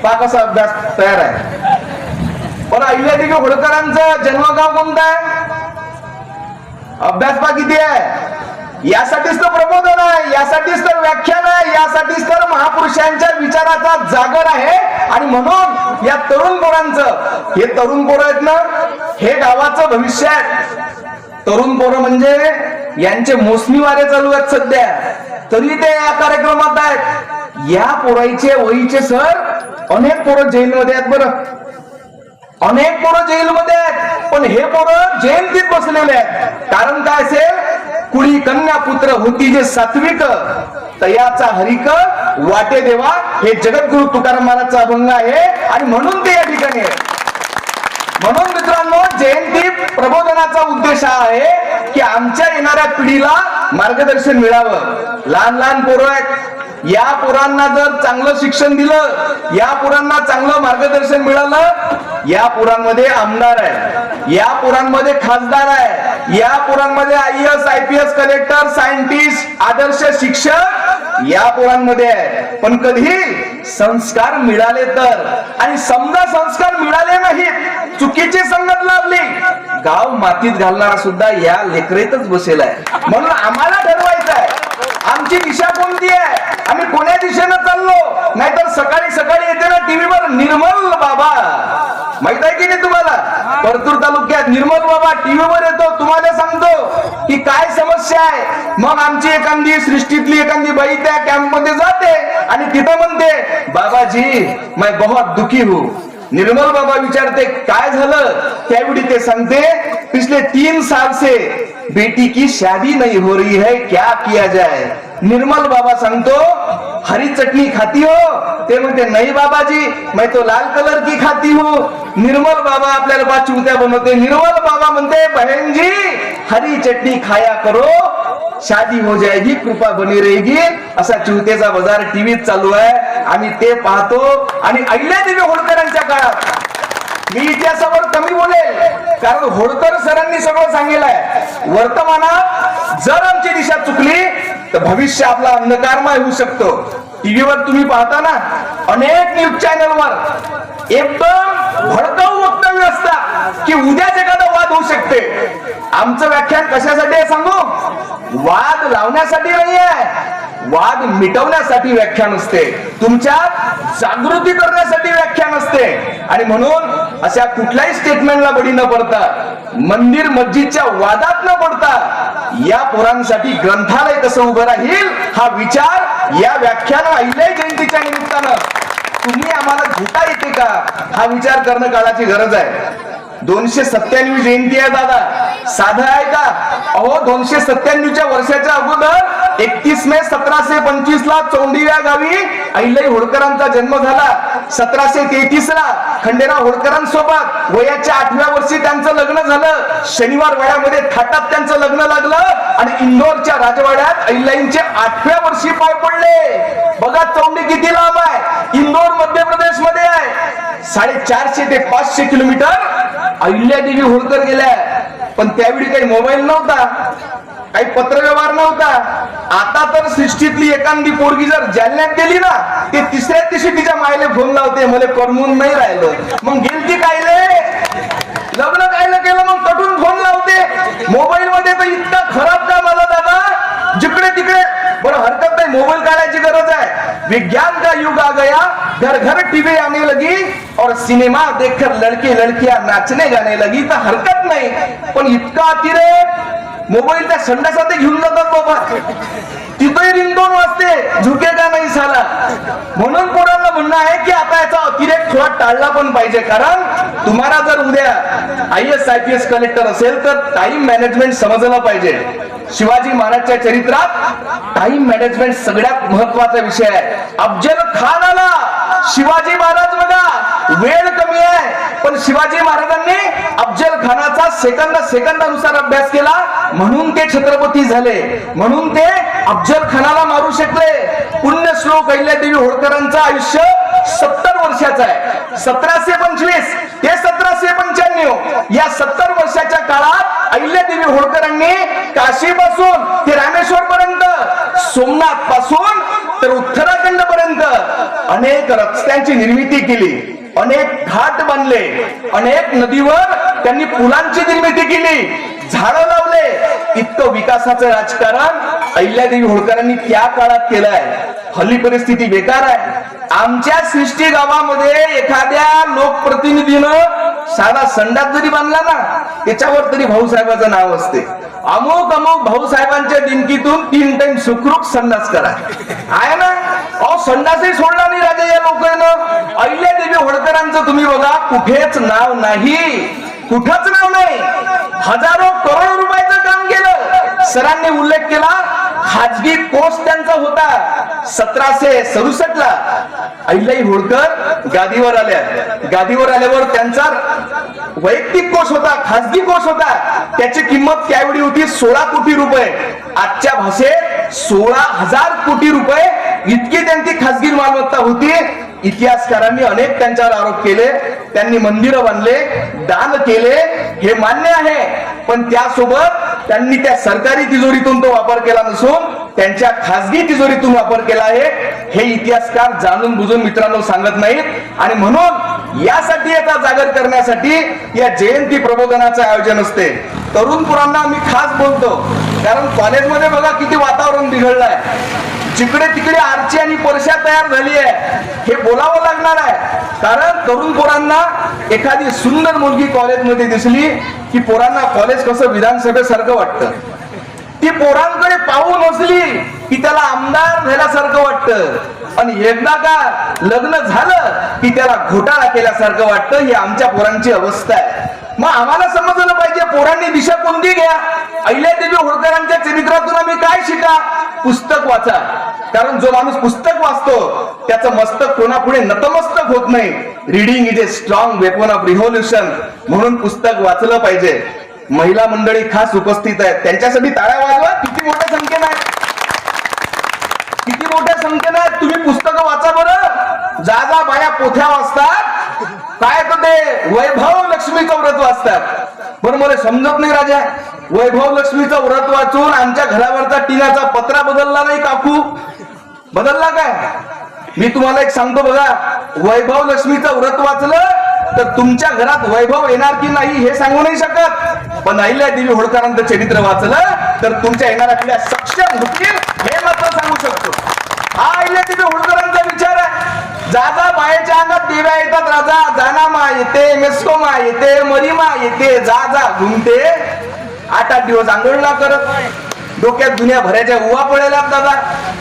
पहा कसा अभ्यास तयार आहे. पण अहिल्यादेवी होळकरांचं जन्मगाव कोणतं आहे? अभ्यास पहा किती आहे. यासाठीच तर प्रबोधन आहे, यासाठीच तर व्याख्यान आहे, यासाठीच तर महापुरुषांच्या विचाराचा जागर आहे. आणि म्हणून या तरुण पोरांचं, हे तरुण पोरं आहेत ना, हे गावाचं भविष्य आहे. तरुण पोरं म्हणजे यांचे मोसमी वारे चालू आहेत सध्या, तरी ते या कार्यक्रमात आहेत. या पोराईचे वहीचे सर अनेक पोरं जेलमध्ये आहेत. बरं, अनेक पोरं जेलमध्ये आहेत, पण हे पोरं जयंतीत बसलेले आहेत. कारण काय असेल? कुळी कन्या पुत्र होती जे सात्विक, तयाचा हरिक वाटे देवा. हे जगद्गुरु तुकाराम महाराजचा अभंग आहे आणि म्हणून ते या ठिकाणी आहे. म्हणून मित्रांनो, जयंती प्रबोधनाचा उद्देश हा आहे की आमच्या येणाऱ्या पिढीला मार्गदर्शन मिळावं. लहान लहान पोरं आहेत, या पोरांना जर चांगलं शिक्षण दिलं, या पोरांना चांगलं मार्गदर्शन मिळालं, या पोरांमध्ये आमदार आहे, या पोरांमध्ये खासदार आहे, या पोरांमध्ये IAS IPS कलेक्टर सायंटिस्ट आदर्श शिक्षक या पोरांमध्ये आहे. पण कधी संस्कार मिळाले तर, आणि समजा संस्कार मिळाले नाहीत, चुकीची संगत लाभली, गाव मातीत घालणारा सुद्धा या लेकरेतच बसेल आहे. म्हणून आम्हाला ठरवायचं आहे आमची दिशा कोणती आहे, आम्ही कोण्या दिशेनं चाललो. नाहीतर सकाळी सकाळी येते ना टीव्हीवर निर्मल बाबा, माहित आहे की नाही तुम्हाला? परतूर तालुक्यात निर्मल बाबा टीव्हीवर येतो, तुम्हाला सांगतो की काय समस्या आहे. मग आमची एखादी सृष्टीतली एखादी बाई त्या कॅम्प मध्ये जाते आणि तिथं म्हणते, बाबाजी मैं बहुत दुखी हूं. निर्मल बाबा विचारते काय झालं, त्यावेळी ते सांगते पिछले 3 साल से बेटी की शादी नहीं हो रही है, क्या किया जाए. निर्मल बाबा सांगतो हरी चटनी खाती हो, ते म्हणते नहीं बाबाजी मैं तो लाल कलर की खाती हूँ. निर्मल बाबा आपल्याला बाचुत्या बनवते. निर्मल बाबा म्हणते बहन जी हरी चटनी खाया करो, शादी हो जाएगी, कृपा बनी रहेगी. असा चिवतेचा बाजार टीव्हीत चालू आहे, आम्ही ते पाहतो. आणि अहिल्यादेवी होळकरांच्या काळात मी इतिहासावर कमी बोलेल, कारण होळकर सरांनी सगळं सांगितलं आहे. वर्तमानात जर आमची दिशा चुकली तर भविष्य आपला अंधकारमय होऊ शकतो. टीव्हीवर तुम्ही पाहता ना, अनेक न्यूज चॅनलवर एकदम भडकाऊ वक्तव्य असतात की उद्याच एखादा वाद होऊ शकते. आमचं व्याख्यान कशासाठी आहे सांगू? वाद लावण्यासाठी नाही आहे, वाद मिटवण्यासाठी व्याख्यान असते, तुमच्यात जागृती करण्यासाठी व्याख्यान असते. आणि म्हणून अशा कुठल्याही स्टेटमेंटला बळी न पडता, मंदिर मस्जिदच्या वादात न पडता, या पोरांसाठी ग्रंथालय कसं उभं राहील हा विचार या व्याख्यान अहिल्या जयंतीच्या निमित्तानं तुम्ही आम्हाला घेता येते का हा विचार करणं काळाची गरज आहे. 297 जयंती आहे दादा, साधा आहे का? अहो 297च्या वर्षाच्या अगोदर 31 मे 1725 ला चौंडी या गावी अहिल्याई होळकरांचा जन्म झाला. 1733 ला खंडेराव होळकरांसोबत वयाच्या 8व्या वर्षी त्यांचं लग्न झालं. शनिवार वाड्यामध्ये थाटात त्यांचं लग्न लागलं आणि इंदोरच्या राजवाड्यात अहिल्याईंचे 8व्या वर्षी पाय पडले. बघा चौंडी किती लांब आहे, इंदोर मध्य प्रदेश मध्ये आहे. 450 ते 500 किलोमीटर अहिल्यादेवी होळकर गेल्या. पण त्यावेळी काही मोबाईल नव्हता, काही पत्रव्यवहार नव्हता. आता तर सृष्टीतली एखादी पोरगी जर जालन्यात गेली ना, ते तिसऱ्या दिवशी तिच्या मायले फोन लावते, मला करमून नाही राहिलं. मग गेलती कायले, लग्न कायलं केलं, मग कटून फोन लावते. मोबाईल मध्ये तर इतका खराब काम आला दादा, जिकडे तिकडे. बरं हरकत नाही, मोबाईल काढायची गरज आहे. विज्ञान का युग आ गया, घर घर टीवी आने लगी और सिनेमा देखकर लड़के लड़कियां नाचने गाने लगी, तर हरकत नाही. पण इतका अतिरेक, मोबाईलच्या संडासात घेऊन जातात बाबा, तिथंही रिंगटोन वाजते, झुकेगा नाही साला. म्हणून पोरांना म्हणणं आहे की आता याचा अतिरेक थोडा टाळला पण पाहिजे. कारण तुम्हाला जर उद्या IAS IPS कलेक्टर असेल तर टाइम मॅनेजमेंट समजलं पाहिजे. शिवाजी महाराजच्या चरित्रात टाइम मॅनेजमेंट सगळ्यात महत्वाचा विषय आहे. अफजल खान आला, शिवाजी महाराज बघा वेळ कमी आहे, पण शिवाजी महाराजांनी अफजल खानाचा सेकंदानुसार अभ्यास केला, म्हणून ते छत्रपती झाले, म्हणून ते अफजल खानाला मारू शकले. पुण्यश्लोक अहिल्यादेवी होळकरांचं आयुष्य 70 वर्षाचं आहे. 1725 ते 1795 या 70 वर्षाच्या काळात अहिल्यादेवी होळकरांनी काशीपासून ते रामेश्वर पर्यंत, सोमनाथ पासून तर उत्तराखंड पर्यंत अनेक रस्त्यांची निर्मिती केली, अनेक घाट बांधले, अनेक नदीवर त्यांनी पुलांची निर्मिती केली, झाडं लावले. इतकं विकासाचं राजकारण अहिल्यादेवी होळकरांनी त्या काळात केलं आहे. हल्ली परिस्थिती बेकार आहे. आमच्या सृष्टी गावामध्ये एखाद्या लोकप्रतिनिधीनं साधा संडास जरी बांधला ना, त्याच्यावर तरी भाऊसाहेबाचं नाव असते. अमुक अमुक भाऊसाहेबांच्या दिनकीतून 3 टाइम सुखरूप संडास करा आहे ना. अहो संडासही सोडला नाही राजा या लोकांना. अहिल्यादेवी होळकरांचं तुम्ही बघा, कुठेच नाव नाही, कुठंच नाव नाही. हजारो करोड रुपयाचं काम केलं. सरांनी उल्लेख केला, खाजगी कोर्स त्यांचा होता. 1767 ला अहिल्याई होळकर गादीवर आल्या. गादीवर आल्यावर त्यांचा वैयक्तिक कोर्स होता, खाजगी कोर्स होता. त्याची किंमत त्यावेळी होती 16 कोटी रुपये. आजच्या भाषेत 16,000 कोटी रुपये इतकी त्यांची खाजगी मालमत्ता होती. इतिहासकारांनी अनेक त्यांच्यावर आरोप केले, त्यांनी मंदिरं बांधले, दान केले, हे मान्य आहे. पण त्यासोबत त्यांनी त्या सरकारी तिजोरीतून तो वापर केला नसून त्यांच्या खाजगी तिजोरीतून वापर केला आहे. हे इतिहासकार जाणून बुजून मित्रांनो सांगत नाहीत. आणि म्हणून यासाठी याचा जागर करण्यासाठी या जयंती प्रबोधनाचं आयोजन असते. तरुण पोरांना मी खास बोलतो, कारण कॉलेजमध्ये बघा किती वातावरण बिघडलंय. जिकडे तिकडे आरची आणि परशा तयार झाली आहे, हे बोलावं लागणार आहे. कारण तरुण पोरांना एखादी सुंदर मुलगी कॉलेजमध्ये दिसली की पोरांना कॉलेज कसं विधानसभेसारखं वाटतं. ती पोरांकडे पाहून असली की त्याला आमदार झाल्यासारखं वाटतं, आणि एकदा का लग्न झालं की त्याला घोटाळा केल्यासारखं वाटतं. ही आमच्या पोरांची अवस्था आहे. मग आम्हाला समजलं पाहिजे पोरांनी दिशा कोणती घ्या. अहिल्यादेवी होळकरांच्या चरित्रातून आम्ही काय शिका? पुस्तक वाचा. कारण जो माणूस पुस्तक वाचतो त्याचं मस्तक कोणापुढे नतमस्तक होत नाही. Reading is a strong weapon of revolution. म्हणून पुस्तक वाचलं पाहिजे. महिला मंडळी खास उपस्थित आहेत, त्यांच्यासाठी टाळ्या वाजवा. किती मोठ्या संख्येने आहेत, किती मोठ्या संख्येने आहेत. तुम्ही पुस्तकं वाचा बरं. जा बाया पोथ्या वाचतात, काय तर ते वैभव लक्ष्मीचं व्रत वाचतात. पण मला समजत नाही राजा, वैभव लक्ष्मीचं व्रत वाचून आमच्या घरावरचा टिनाचा पत्रा बदलला नाही काकू, बदलला काय? मी तुम्हाला एक सांगतो बघा, वैभव लक्ष्मीचं व्रत वाचलं तर तुमच्या घरात वैभव येणार की नाही हे सांगू नाही शकत. पण अहिल्यादेवी होळकरांचं चरित्र वाचलं तर तुमच्या येणाऱ्या पिढ्या सक्षम होतील हे मात्र सांगू शकतो. हा अहिल्यादेवी होळकरांचा विचार आहे. जागा बायेच्या अंगात देव्या येतात राजा. जानामा येते, मेस्कोमा येते, मरीमा येते, जा घुमते. 8 दिवस आंघोळला करत, डोक्यात दुनिया भरायच्या उवा पडेला दादा,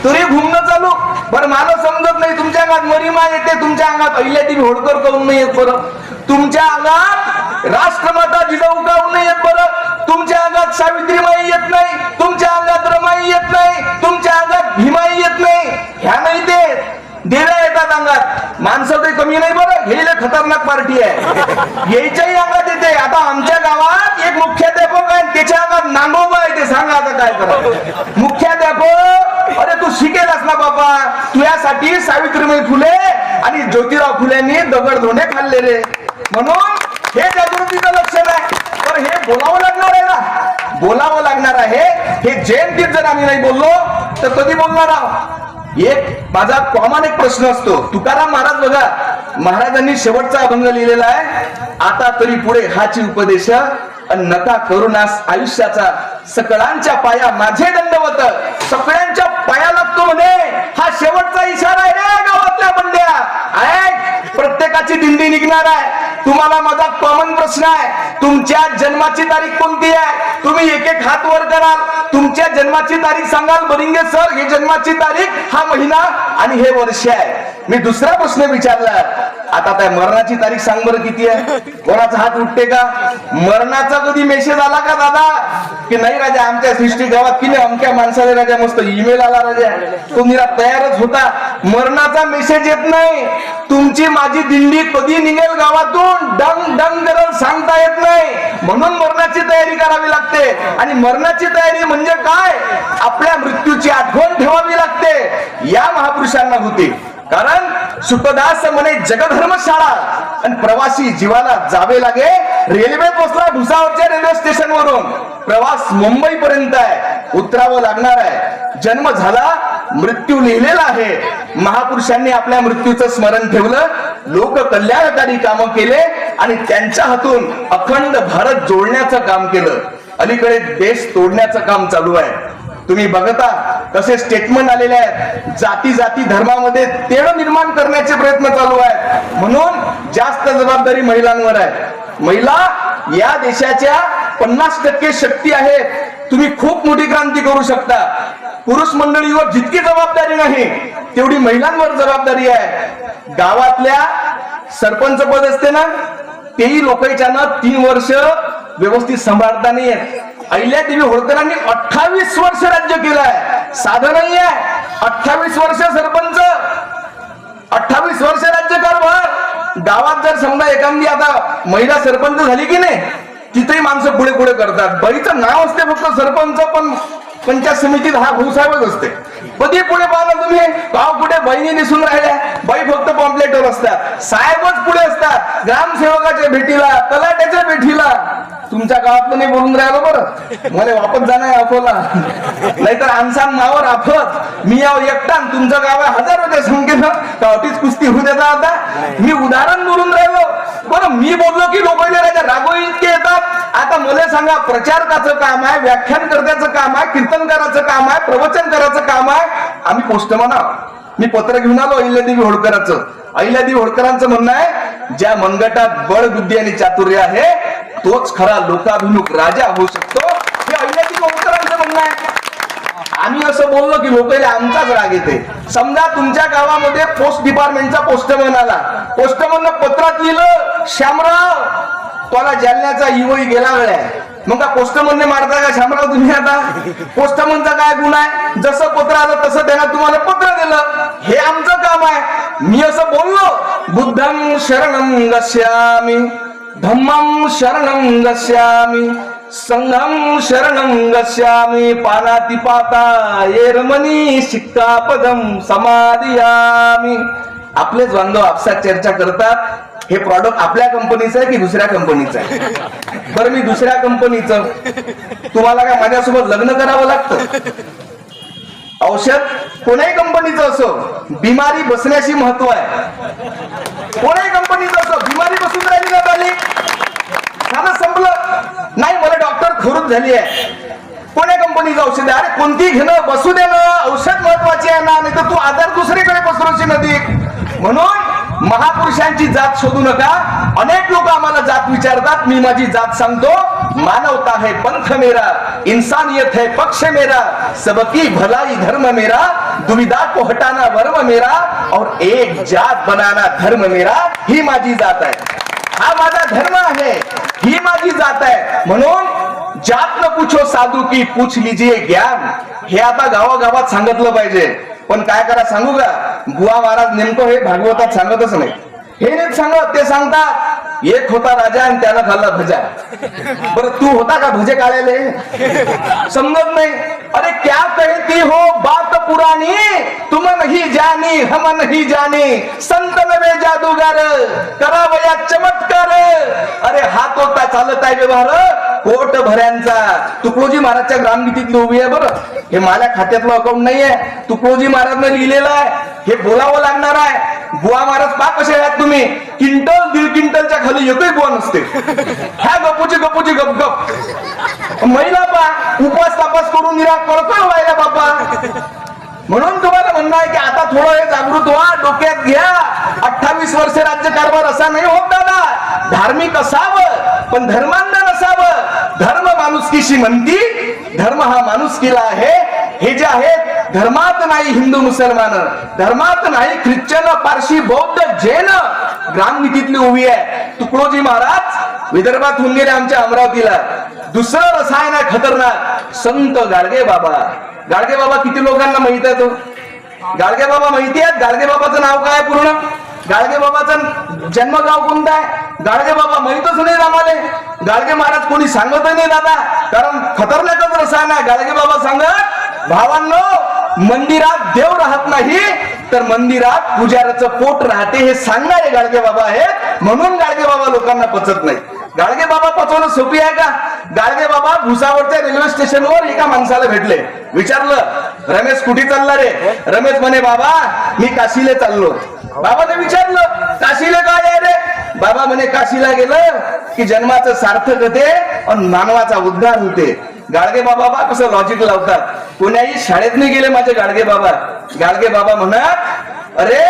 तरी घुमणं चालू. बरं मला समजत नाही, तुमच्या अंगात मरीमा येते, तुमच्या अंगात अहिल्यादेवी होळकर करून नाही येत. बरं तुमच्या अंगात राष्ट्रमाता जिजाऊ काहून नाही येत बरं? तुमच्या अंगात सावित्रीमाई येत नाही, तुमच्या अंगात रमाई येत नाही, तुमच्या अंगात भीमाई येत नाही. ह्या नाही ते देव्या येतात अंगात. माणसं काही कमी नाही बरं, हे लय खतरनाक पार्टी आहे. याच्याही अंगात येते. आता आमच्या गावात एक मुख्याध्यापक आहे, त्याच्या अंगात नांगोबा आहे. ते सांगा आता काय करा. मुख्याध्यापक, अरे तू शिकेलास ना बाबा, तुझ्यासाठी सावित्रीबाई फुले आणि ज्योतिराव फुलेंनी दगड धोंडे खाल्ले रे. म्हणून हे जागृतीचं लक्षण आहे. तर हे बोलावं लागणार आहे ना, बोलावं लागणार आहे. हे जयंतीत जर आम्ही नाही बोललो तर कधी बोलणार आहोत? एक माझा कॉमन एक प्रश्न असतो. तुकाराम महाराज बघा, महाराजांनी शेवटचा अभंग लिहिलेला आहे, आता तरी पुढे हाची उपदेश नका करुणास आयुष्याचा, सकळांच्या पाया माझे दंडवत. सगळ्यांच्या पाया लागतो म्हणे, हा शेवटचा इशारा आहे रे गावातल्या बंड्या. ऐक, प्रत्येकाची दिंडी निघणार आहे. तुम्हाला माझा कॉमन प्रश्न आहे, तुमच्या जन्माची तारीख कोणती आहे? तुम्ही एक एक हात वर कराल, तुमच्या जन्माची तारीख सांगाल. बरिंगे सर, ही जन्माची तारीख, हा महिना आणि हे वर्ष आहे. मी दुसरा प्रश्न विचारला, आता त्या मरणाची तारीख सांग बरं किती आहे? कोणाचा हात उठते का? मरणाचा कधी मेसेज आला का दादा? की नाही राजा, आमच्या सृष्टी गावात की नाही अमक्या माणसाला राजा मस्त ईमेल आला राजा, तो निरा तयारच होता. मरणाचा मेसेज येत नाही. तुमची माझी दिंडी कधी निघेल गावातून डंग डंग करल सांगता येत नाही. म्हणून मरणाची तयारी करावी लागते. आणि मरणाची तयारी म्हणजे काय? आपल्या मृत्यूची आठवण ठेवावी लागते. या महापुरुषांना होती. कारण सुखदास म्हणे जगधर्मशाळा आणि प्रवासी जीवाला जावे लागे. रेल्वे पोचला भुसावळच्या रेल्वे स्टेशन वरून, प्रवास मुंबई पर्यंत आहे, उतरावं लागणार आहे. जन्म झाला, मृत्यू लिहिलेला आहे. महापुरुषांनी आपल्या मृत्यूचं स्मरण ठेवलं, लोक कल्याणकारी कामं केले आणि त्यांच्या हातून अखंड भारत जोडण्याचं काम केलं. अलीकडे देश तोडण्याचं काम चालू आहे. तुम्ही बघता तसे स्टेटमेंट आलेले आहेत. जाती जाती धर्मामध्ये तेढ निर्माण करण्याचे प्रयत्न चालू आहेत. म्हणून जास्त जबाबदारी महिलांवर आहे. महिला या देशाच्या 50% शक्ती आहेत. तुम्ही खूप मोठी क्रांती करू शकता. पुरुष मंडळीवर जितकी जबाबदारी नाही तेवढी महिलांवर जबाबदारी आहे. गावातल्या सरपंच पद असते ना, तेही लोकांच्यानं 3 वर्ष व्यवस्थित सांभाळता नाही येत. अहिल्यादेवी होळकरांनी 28 वर्ष राज्य केलंय. साधं नाही आहे. 28 वर्ष सरपंच, 28 वर्ष राज्यकारभार. गावात जर समजा एखादी आता महिला सरपंच झाली की नाही, तिथेही माणसं पुढे पुढे करतात. बाईचं नाव असते फक्त सरपंच, पण पंचायत समितीत हा भाऊसाहेबच असते. कधी पुढे पाहिलं तुम्ही? गाव कुठे बहिणी दिसून राहिल्या, बाई फक्त पॉम्पलेटवर असतात. साहेबच पुढे असतात, ग्रामसेवकाच्या भेटीला, तलाट्याच्या भेटीला. तुमच्या गावातलं नाही बोलून राहिलो बरं, मला वापस जाणं आहे अकोला, नाहीतर आमसान नावावर आफत. मी याव एकटा, तुमचं गाव आहे हजारोच्या संख्येनं, गावठीच कुस्ती होऊ देता. आता मी उदाहरण बोलून राहिलो बरं. मी बोललो की लोक रागोई इतके येतात. आता मला सांगा, प्रचारकाचं काम आहे, व्याख्यानकर्त्याचं काम आहे, कीर्तनकाराचं काम आहे, प्रवचन करायचं काम आहे. आम्ही पोस्टमन आहोत. मी पत्र घेऊन आलो अहिल्यादेवी होळकरांचं. अहिल्यादेवी होळकरांचं म्हणणं आहे, ज्या मनगटात बळ, बुद्धी आणि चातुर्य आहे तोच खरा लोकाभिमुख राजा होऊ शकतो. हे अहिल्यादेवी होळकरांचं म्हणणं आहे. आम्ही असं बोललो की लोकांना आमचाच राग येते. समजा तुमच्या गावामध्ये पोस्ट डिपार्टमेंटचा पोस्टमन आला, पोस्टमन पत्रात लिहिलं, श्यामराव तुला जालन्याचा इवई गेला वेळा. मग का पोस्टमनने मारता का श्यामराव तुम्ही? आता पोस्टमनचा काय गुण आहे? जसं पत्र आलं तसं त्यानं तुम्हाला पत्र दिलं. हे आमचं काम आहे. मी असं बोललो, बुद्धं शरणं गच्छामि, धम्मं शरणं गच्छामि, संघं शरणं गच्छामि, पानातिपाता येरमणी शिक्कापदं समादियामि. आपलेच बांधव आपसात चर्चा करतात, हे प्रॉडक्ट आपल्या कंपनीचं आहे की दुसऱ्या कंपनीचं आहे? बरं, मी दुसऱ्या कंपनीचं. तुम्हाला काय माझ्यासोबत लग्न करावं लागतं? औषध कोणाही कंपनीचं असो, बिमारी बसण्याशी महत्व आहे. कोणाही कंपनीचं असो, बिमारी बसून राहिली ना झाली, झालं संपलं. नाही, मला डॉक्टर खरूच झाली आहे, कोण्या कंपनीचं औषध आहे? अरे कोणती घेणं, बसू देणं, औषध महत्वाचे आहे ना, नाही तर तू आजार दुसरीकडे पसरवशी नदी. म्हणून महापुरुषांची जात शोधू नका. अनेक लोक आम्हाला जात विचारतात, मी माझी जात सांगतो. मानवता है पंथ मेरा, इंसानियत है पक्ष मेरा, सबकी भलाई धर्म मेरा, दुविधा को हटाना वर्म मेरा और एक जात बनाना धर्म मेरा. ही माझी जात आहे. हा माझा धर्म आहे, ही माझी जात आहे. म्हणून जात न पूछो साधू की पूछ लीजिए ज्ञान, हे आता गावागावात सांगितलं पाहिजे. पण काय करा सांगू का, बुवा महाराज नेमकं हे भागवतात सांगतच नाही. हे नाही सांगत, ते सांगतात एक होता राजा आणि त्यानं खाल्ला भजा. बरं तू होता का भजे काढायले? समजत नाही. अरे क्या कहती हो बात पुरानी, तुम नहीं जानी हम नहीं जानी, संत नवे जादूगार करावया चमत्कार. अरे हा तो काय चालत आहे व्यवहार कोट भऱ्यांचा. तुकडोजी महाराजच्या ग्रामनीतीतली उभी आहे. बरं हे माझ्या खात्यातलं अकाउंट नाहीये, तुकडोजी महाराजनं लिहिलेलं आहे. हे बोलावं लागणार आहे. बुवा महाराज पा कसे आहेत तुम्ही, क्विंटल 1.5 क्विंटलच्या खाली एकही बुवा नसते. ह्या गपूची गपूची गप गप. महिला पा उपास तापास करून निरा कळकळ व्हायला बापा. म्हणून तुम्हाला म्हणणं आहे की आता थोडं हे जागृत व्हा, डोक्यात घ्या. 28 वर्षे राज्यकारभार असा नाही होत दादा. धार्मिक असावं पण धर्मांध नसावं. धर्म माणुसकीशी म्हणती, धर्म हा माणुसकीला आहे. हे जे आहेत धर्मात नाही हिंदू मुसलमान, धर्मात नाही ख्रिश्चन पारशी बौद्ध जैन. ग्रामनीतीतली उभी आहे. तुकडोजी महाराज विदर्भात होऊन गेले आमच्या अमरावतीला. दुसरं रसायन आहे खतरनाक, संत गाडगे बाबा. गाडगे बाबा किती लोकांना माहित आहे? तो गाडगे बाबा माहिती आहे? गाडगे बाबाचं नाव काय पूर्ण? गाडगे बाबाचं जन्मगाव कोणतं आहे? गाडगे बाबा माहितच नाही आम्हाला. गाडगे महाराज कोणी सांगत नाही दादा, कारण खतरनाकच रसायन आहे. गाडगे बाबा सांगत, भावांनो मंदिरात देव राहत नाही तर मंदिरात पुजाराचं पोट राहते. हे सांगणारे गाडगे बाबा आहेत. म्हणून गाडगे बाबा लोकांना पचत नाही. गाडगे बाबा पचवणं सोपी आहे का? गाडगे बाबा भुसावळच्या रेल्वे स्टेशनवर एका माणसाला भेटले. विचारलं रमेश कुठे चालला रे? रमेश म्हणे बाबा मी काशीला चाललो. बाबाने विचारलं काशीला काय आहे रे? बाबा म्हणे काशीला गेलं की जन्माचं सार्थक होते आणि मानवाचा उद्धार होते. गाडगे बाबा कसं लॉजिक लावतात. कोण्याही शाळेत नाही गेले माझे गाडगे बाबा. गाडगे बाबा म्हणत अरे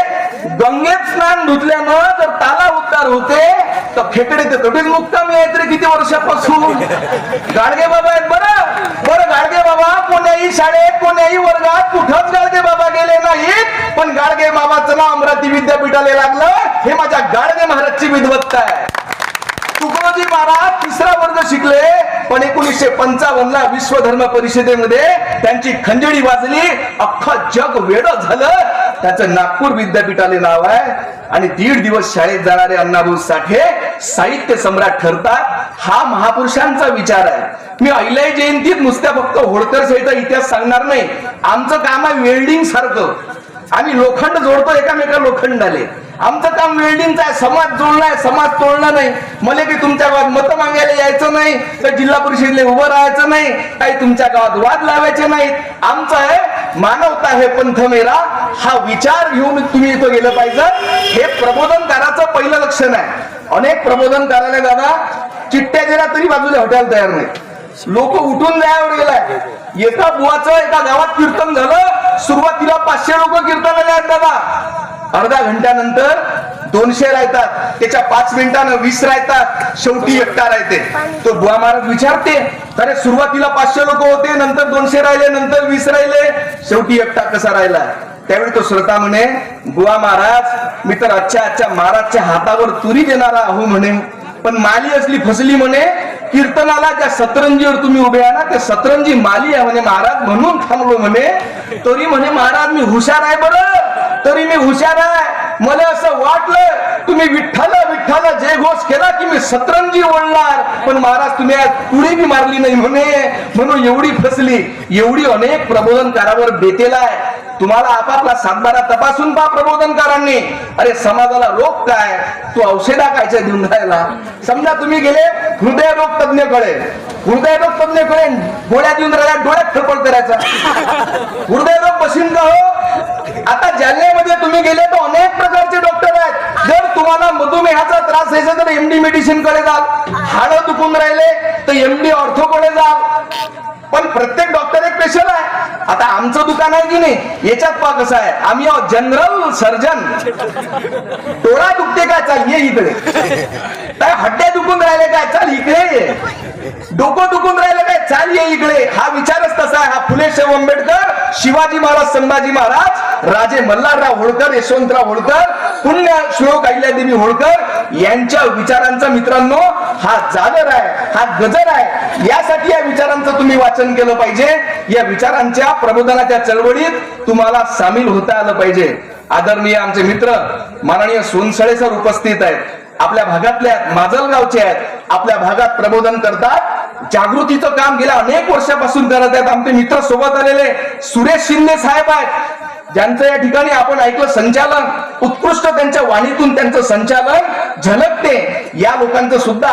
गंगेत स्नान धुतल्यानं जर ताला उद्धार होते तर फेकडे ते तोटीच मुक्कामी आहेत रे किती वर्षापासून. गाडगे बाबा आहेत. बरं गाडगे बाबा कोण्याही शाळेत कोण्याही वर्गात कुठंच गाडगे बाबा गेले नाहीत, पण गाडगे बाबाचं नाव अमरावती विद्यापीठाला लागलं. हे माझ्या गाडगे महाराजची विद्वत्ता आहे. तुकडोजी महाराज 3रा वर्ग शिकले, पण 1955 ला विश्व धर्म परिषदेमध्ये त्यांची खंजडी वाजली. अख्खं जग वेड झालं. त्याचं नागपूर विद्यापीठाले नाव आहे. आणि 1.5 दिवस शाळेत जाणारे अण्णाभाऊ साठे साहित्य सम्राट ठरतात. हा महापुरुषांचा विचार आहे. मी अहिल्याई जयंतीत नुसत्या फक्त होळकर सहित इतिहास सांगणार नाही. आमचं काम आहे वेल्डिंग सारखं. आम्ही लोखंड जोडतो एकामेका लोखंडाले. आमचं काम वेल्डिंगचं आहे. समाज जोडलाय, समाज तोडला नाही. मला की तुमच्या गावात मत मागायला यायचं नाही, तर जिल्हा परिषदेला उभं राहायचं नाही, काही तुमच्या गावात वाद लावायचे नाहीत. आमचं आहे मानवता हे पंथ मेरा, हा विचार घेऊन तुम्ही इथं गेलं पाहिजे. हे प्रबोधनकाराचं पहिलं लक्षण आहे. अनेक प्रबोधनकाराने दादा चिठ्ठ्या दिल्या तरी बाजूला हॉटेल तयार नाही. लोक उठून जायवर गेलाय. एका बुवाचं एका गावात कीर्तन झालं. सुरुवातीला 500 लोक कीर्तनाला आहेत दादा. अर्धा घंट्यानंतर 200 राहतात, त्याच्या 5 मिनिटानं 20 राहतात, शेवटी एकटा राहते. तो बुवा महाराज विचारते अरे सुरुवातीला 500 लोक होते, नंतर 200 राहिले, नंतर 20 राहिले, शेवटी एकटा कसा राहिला? त्यावेळी तो श्रोता म्हणे बुवा महाराज मी तर अच्छा महाराजच्या हातावर तुरी देणारा आहो म्हणे, पण माली असली फसली म्हणे. कीर्तनाला ज्या सतरंजीवर तुम्ही उभे आहे ना त्या सतरंजी माली आहे म्हणे महाराज, म्हणून थांबलो म्हणे. तरी म्हणे महाराज मी हुशार आहे. बरं तरी मी हुशार आहे. मला असं वाटलं तुम्ही विठ्ठल विठ्ठल जय घोष केला की मी सतरंजी ओढणार, पण महाराज तुम्ही आज तुरी बी मारली नाही म्हणे, म्हणून एवढी फसली. एवढी अनेक प्रबोधनकारावर बेतेला आहे. तुम्हाला आपापला सातबारा तपासून पहा प्रबोधनकारांनी. अरे समाजाला रोग काय, तू औषधा कायच्या देऊन राहिला? समजा तुम्ही गेले हृदयरोग तज्ञकडे, हृदयरोग तज्ञकडे गोळ्या देऊन राहिल्या, डोळ्यात फरफड करायचा, हृदयरोग बसीन का हो? आता जालन्यामध्ये तुम्ही गेले तर अनेक प्रकारचे डॉक्टर आहेत. जर तुम्हाला मधुमेहाचा त्रास आहे तर MD मेडिसिन कडे जाल. हाडं दुखून राहिले तर MD ऑर्थो कडे जाल. पण प्रत्येक डॉक्टर एक स्पेशल आहे. आता आमचं दुकान आहे की नाही, याच्यात पहा कसं आहे, आम्ही जनरल सर्जन. डोळा दुखते काय, चाल ये इकडे. काय हड्ड्या दुखून राहिले काय, चाल इकडे ये. डोकं दुखून राहिलं काय, चाल ये इकडे. हा विचारच तसा आहे. हा फुले शाहू आंबेडकर, शिवाजी महाराज, संभाजी महाराज, राजे मल्हारराव होळकर, यशवंतराव होळकर, पुण्य श्लोक अहिल्यादेवी होळकर यांच्या विचारांचा मित्रांनो हा जागर आहे, हा गजर आहे. यासाठी या विचारांचं तुम्ही वाचन केलं पाहिजे. या विचारांच्या प्रबोधनाच्या चळवळीत तुम्हाला सामील होता आलं पाहिजे. आदरणीय आमचे मित्र माननीय सोनसळे सर उपस्थित आहेत. आपल्या भागातल्या माजलगावचे आहेत. आपल्या भागात प्रबोधन करतात, जागृतीचं काम गेल्या अनेक वर्षापासून करत आहेत. आमचे मित्र सोबत आलेले सुरेश शिंदे साहेब आहेत, ज्यांचं या ठिकाणी आपण ऐकलं संचालन उत्कृष्ट, त्यांच्या वाणीतून त्यांचं संचालन झलकते. या लोकांचं सुद्धा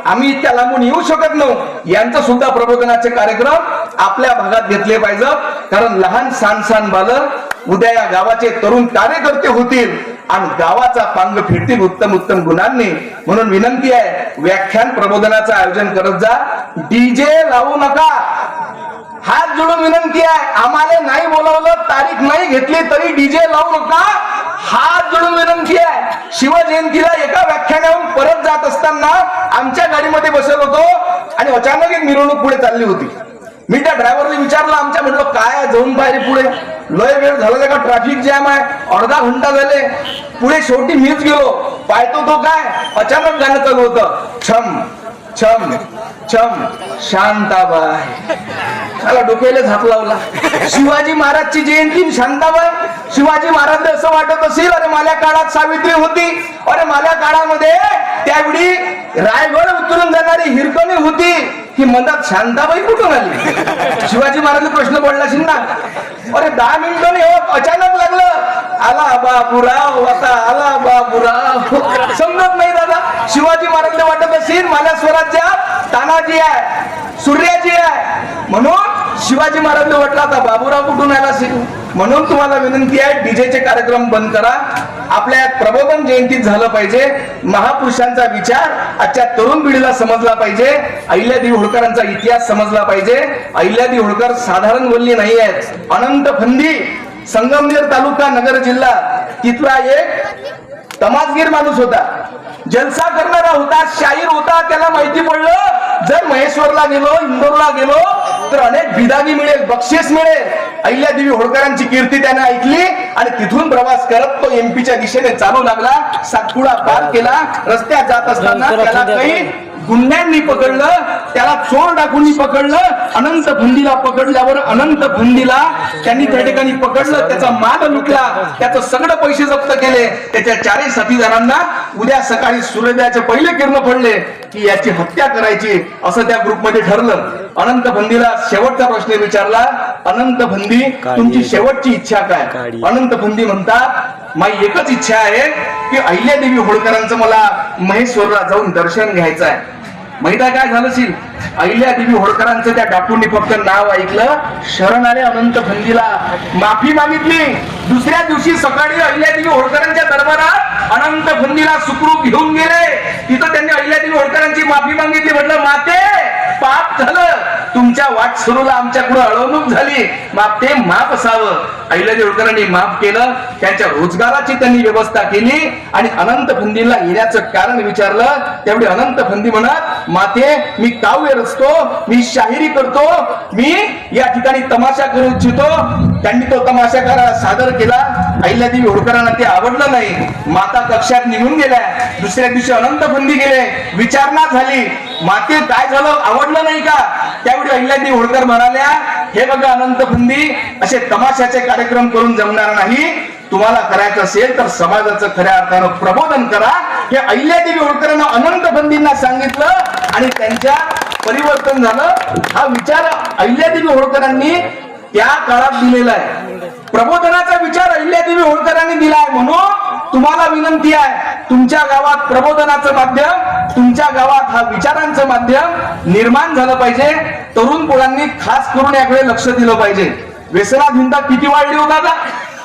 आम्ही इतक्या लांबून येऊ शकत नव्हतो. यांचं सुद्धा प्रबोधनाचे कार्यक्रम आपल्या भागात घेतले पाहिजेत. कारण लहान सान बालक उद्या या गावाचे तरुण कार्यकर्ते होतील आणि गावाचा पांग फिरतील उत्तम उत्तम गुणांनी. म्हणून विनंती आहे, व्याख्यान प्रबोधनाचं आयोजन करत जा. डीजे लावू नका. हात जोडून विनंती आहे, आम्हाला नाही बोलावलं, तारीख नाही घेतली तरी डीजे लावू नका. हात जोडून विनंती आहे. शिवजयंतीला एका व्याख्यानावरून परत जात असताना आमच्या गाडीमध्ये बसलो होतो आणि अचानक एक मिरवणूक पुढे चालली होती. मी त्या ड्रायव्हरने विचारलं, आमच्या म्हटलं काय जाऊन पाहिजे पुढे, लय वेळ झाला का, ट्रॅफिक जॅम आहे, अर्धा घंटा झाले. पुढे शेवटी मीच गेलो. पाहतो तो काय अचानक गाणं चालू होतं, छम छम छम शांताबाई. त्याला डोक्याला झाप लावला. शिवाजी महाराजची जयंती शांताबाई. शिवाजी महाराज असं वाटत असेल, अरे माझ्या काळात सावित्री होती, अरे माझ्या काळामध्ये त्यावेळी रायगड उतरून जाणारी हिरकणी होती, ही मनात शांताबाई कुठून आली. शिवाजी महाराज प्रश्न पडला असेल ना. अरे 10 मिनिटं अचानक लागलं, आला बाबूराव, आता आला बाबूराव. समजत नाही दादा. शिवाजी महाराजला वाटत असेल माझ्या स्वराज्यात तानाजी आहे, सूर्याजी आहे, म्हणून शिवाजी महाराजला वाटलं आता बाबूराव कुठून आला असेल. म्हणून तुम्हाला विनंती आहे, डीजेचे कार्यक्रम बंद करा. आपल्या प्रबोधन जयंतीत झालं पाहिजे. महापुरुषांचा विचार आजच्या तरुण पिढीला समजला पाहिजे. अहिल्यादेवी होळकरांचा इतिहास समजला पाहिजे. अहिल्यादेवी होळकर साधारण वल्ली नाही आहेत. अनंत फंदी, संगमनेर तालुका, नगर जिल्हा, तिथला एक तमासगीर माणूस होता, जलसा करणारा होता, शाहीर होता. त्याला माहिती पडलं जर महेश्वरला गेलो, इंदोरला गेलो तर अनेक बिदागी मिळेल, बक्षीस मिळेल. अहिल्यादेवी होळकरांची कीर्ती त्याने ऐकली आणि तिथून प्रवास करत तो एमपीच्या दिशेने चालू लागला. सातपुडा पार केला. रस्त्यात जात असताना त्याला काही गुन्ह्यांनी पकडलं, त्याला चोर डाकूंनी पकडलं. अनंत फंदीला पकडल्यावर अनंत फंदीला त्यांनी त्या ठिकाणी पकडलं, त्याचा माल लुटला, त्याचं सगळं पैसे जप्त केले. त्याच्या 4 साथीदारांना उद्या सकाळी सूर्योदयाचे पहिले किरण पडले की याची हत्या करायची असं त्या ग्रुपमध्ये ठरलं. अनंत फंदीला शेवटचा प्रश्न विचारला, अनंत फंदी तुमची शेवटची इच्छा काय. अनंत फंदी म्हणतात, माझी एकच इच्छा आहे की अहिल्यादेवी होळकरांचं मला महेश्वरला जाऊन दर्शन घ्यायचं आहे. माहित आहे काय झालं असेल, अहिल्यादेवी होळकरांचं त्या डाकूंनी फक्त नाव ऐकलं, शरण आले अनंत फंदीला, माफी मागितली. दुसऱ्या दिवशी सकाळी अहिल्यादेवी होळकरांच्या दरबारात अनंत फंदीला सुखरूप घेऊन गेले. तिथं त्यांनी अहिल्यादेवी होळकरांची माफी मागितली. म्हटलं, माते पाप झालं, तुमच्या वाटसरूला आमच्याकडे अडवणूक झाली, माते माफ असावं. अहिल्यादेवी होळकरांनी माफ केलं. त्यांच्या रोजगाराची त्यांनी व्यवस्था केली आणि अनंत फंदीला येण्याचं कारण विचारलं. त्यावेळी अनंत फंदी म्हणत, माते मी काव्य रचतो, मी शाहिरी करतो, मी या ठिकाणी तमाशा करू इच्छितो. त्यांनी तो तमाशा करायला सादर केला. अहिल्यादेवी होळकरांना ते आवडलं नाही. माता कक्षात निघून गेल्या. दुसऱ्या दिवशी अनंत फंदी गेले. विचारणा झाली, माते काय झालं, आवडलं नाही का. त्यावेळी अहिल्यादेवी होळकर म्हणाल्या, हे बघा अनंत फंदी, असे तमाशाचे कार्यक्रम करून जमणार नाही. तुम्हाला करायचं असेल तर समाजाचं खऱ्या अर्थानं प्रबोधन करा. हे अहिल्यादेवी होळकरांना अनंत फंदींना सांगितलं आणि त्यांच्या परिवर्तन झालं. हा विचार अहिल्यादेवी होळकरांनी त्या काळात दिलेला आहे. प्रबोधनाचा विचार अहिल्यादेवी होळकरांनी दिलाय. म्हणून तुम्हाला विनंती आहे, तुमच्या गावात प्रबोधनाचं माध्यम, तुमच्या गावात हा विचारांचं माध्यम निर्माण झालं पाहिजे. तरुण पोरांनी खास करून याकडे लक्ष दिलं पाहिजे. व्यसनात हिंसा किती वाढली होता का.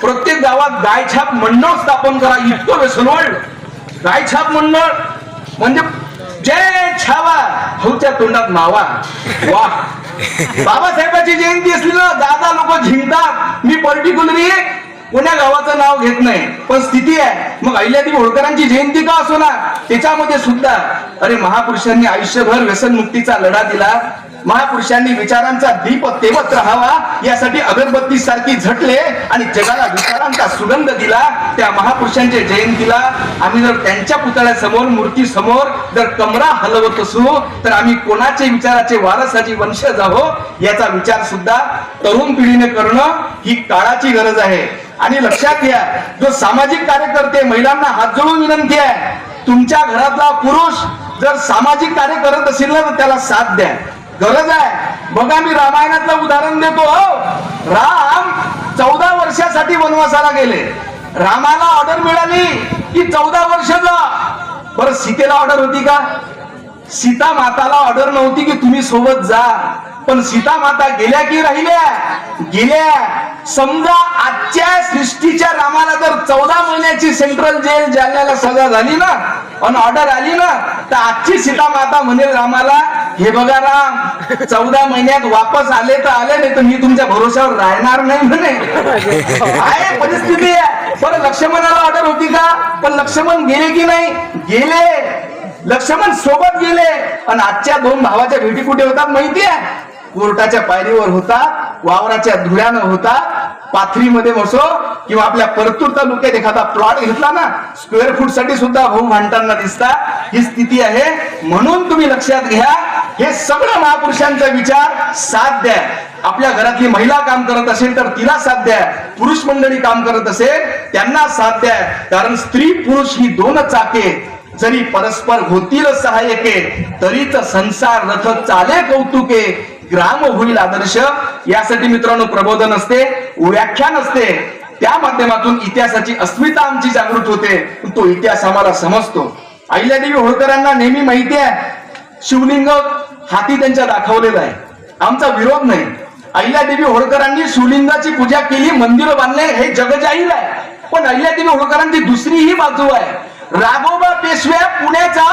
प्रत्येक गावात गायछाप मंडळ स्थापन करा. इतकं व्यसन वाढलं. गायछाप मंडळ म्हणजे जय छावा, हौच्या तोंडात मावा. वा, बाबासाहेबांची जयंती असली ना दादा लोक झिंकतात. मी पर्टिक्युलरली कोण्या गावाचं नाव घेत नाही, पण स्थिती आहे. मग अहिल्यादेवी होळकरांची जयंती का असो ना, त्याच्यामध्ये सुद्धा अरे महापुरुषांनी आयुष्यभर व्यसनमुक्तीचा लढा दिला. महापुरुषांनी विचारांचा दीप तेवत राहावा यासाठी अगरबत्ती सारखी झटले आणि जगाला विचारांचा सुगंध दिला. त्या महापुरुषांच्या जयंतीला आम्ही जर त्यांच्या पुतळ्यासमोर मूर्ती समोर जर कमरा हलवत असू तर आम्ही कोणाचे विचाराचे वारसाची वंशज आहोत याचा विचार सुद्धा तरुण पिढीने करणं ही काळाची गरज आहे. आणि लक्षात घ्या, जो सामाजिक कार्यकर्ते महिलांना हात जोडून विनंती आहे, तुमच्या घरातला पुरुष जर सामाजिक कार्य करत असेल ना तर त्याला साथ द्या. गरज आहे. बघा मी रामायणातलं उदाहरण देतो. राम 14 वर्षासाठी वनवासाला गेले. रामाला ऑर्डर मिळाली की 14 वर्ष जा. बरं सीतेला ऑर्डर होती का? सीता माताला ऑर्डर नव्हती की तुम्ही सोबत जा. पण सीता माता गेल्या की राहिल्या? गेल्या. समजा आजच्या सृष्टीच्या रामाला जर 14 महिन्याची सेंट्रल जेल जालन्याला सजा झाली ना आणि ऑर्डर आली ना तर आजची सीता माता म्हणेल रामाला, हे बघा राम 14 महिन्यात वापस आले तर आले, नाही तर मी तुमच्या भरोशावर राहणार नाही म्हणे. आहे परिस्थिती आहे. बरं लक्ष्मणाला ऑर्डर होती का? पण लक्ष्मण गेले की नाही? गेले. लक्ष्मण सोबत गेले. आणि आजच्या 2 भावाच्या भेटी कुठे होतात माहिती आहे? कोर्टाच्या पायरीवर होतात, वावराच्या धुळ्यानं होतात, पाथरीमध्ये बसो किंवा आपल्या परतूर तालुक्यात एखादा प्लॉट घेतला ना स्क्वेअर फूट साठी सुद्धा भाऊ भांडताना दिसतात. ही स्थिती आहे. म्हणून तुम्ही लक्षात घ्या, हे सगळं महापुरुषांचा विचार साथ द्या. आपल्या घरातली महिला काम करत असेल तर तिला साथ द्या. पुरुष मंडळी काम करत असेल त्यांना साथ द्या. कारण स्त्री पुरुष ही 2 चाके जरी परस्पर होतील सहाय्यके, तरीच संसार रथ चाले कौतुके, ग्राम होईल आदर्श. यासाठी मित्रांनो प्रबोधन असते, व्याख्यान असते, त्या माध्यमातून इतिहासाची अस्मिता आमची जागृत होते. तो इतिहास आम्हाला समजतो. अहिल्यादेवी होळकरांना नेहमी माहिती आहे शिवलिंग हाती त्यांच्या दाखवलेला आहे. आमचा विरोध नाही. अहिल्यादेवी होळकरांनी शिवलिंगाची पूजा केली, मंदिर बांधले, हे जगजाहीर आहे. पण अहिल्यादेवी होळकरांची दुसरीही बाजू आहे. राघोबा पेशव्या पुण्याचा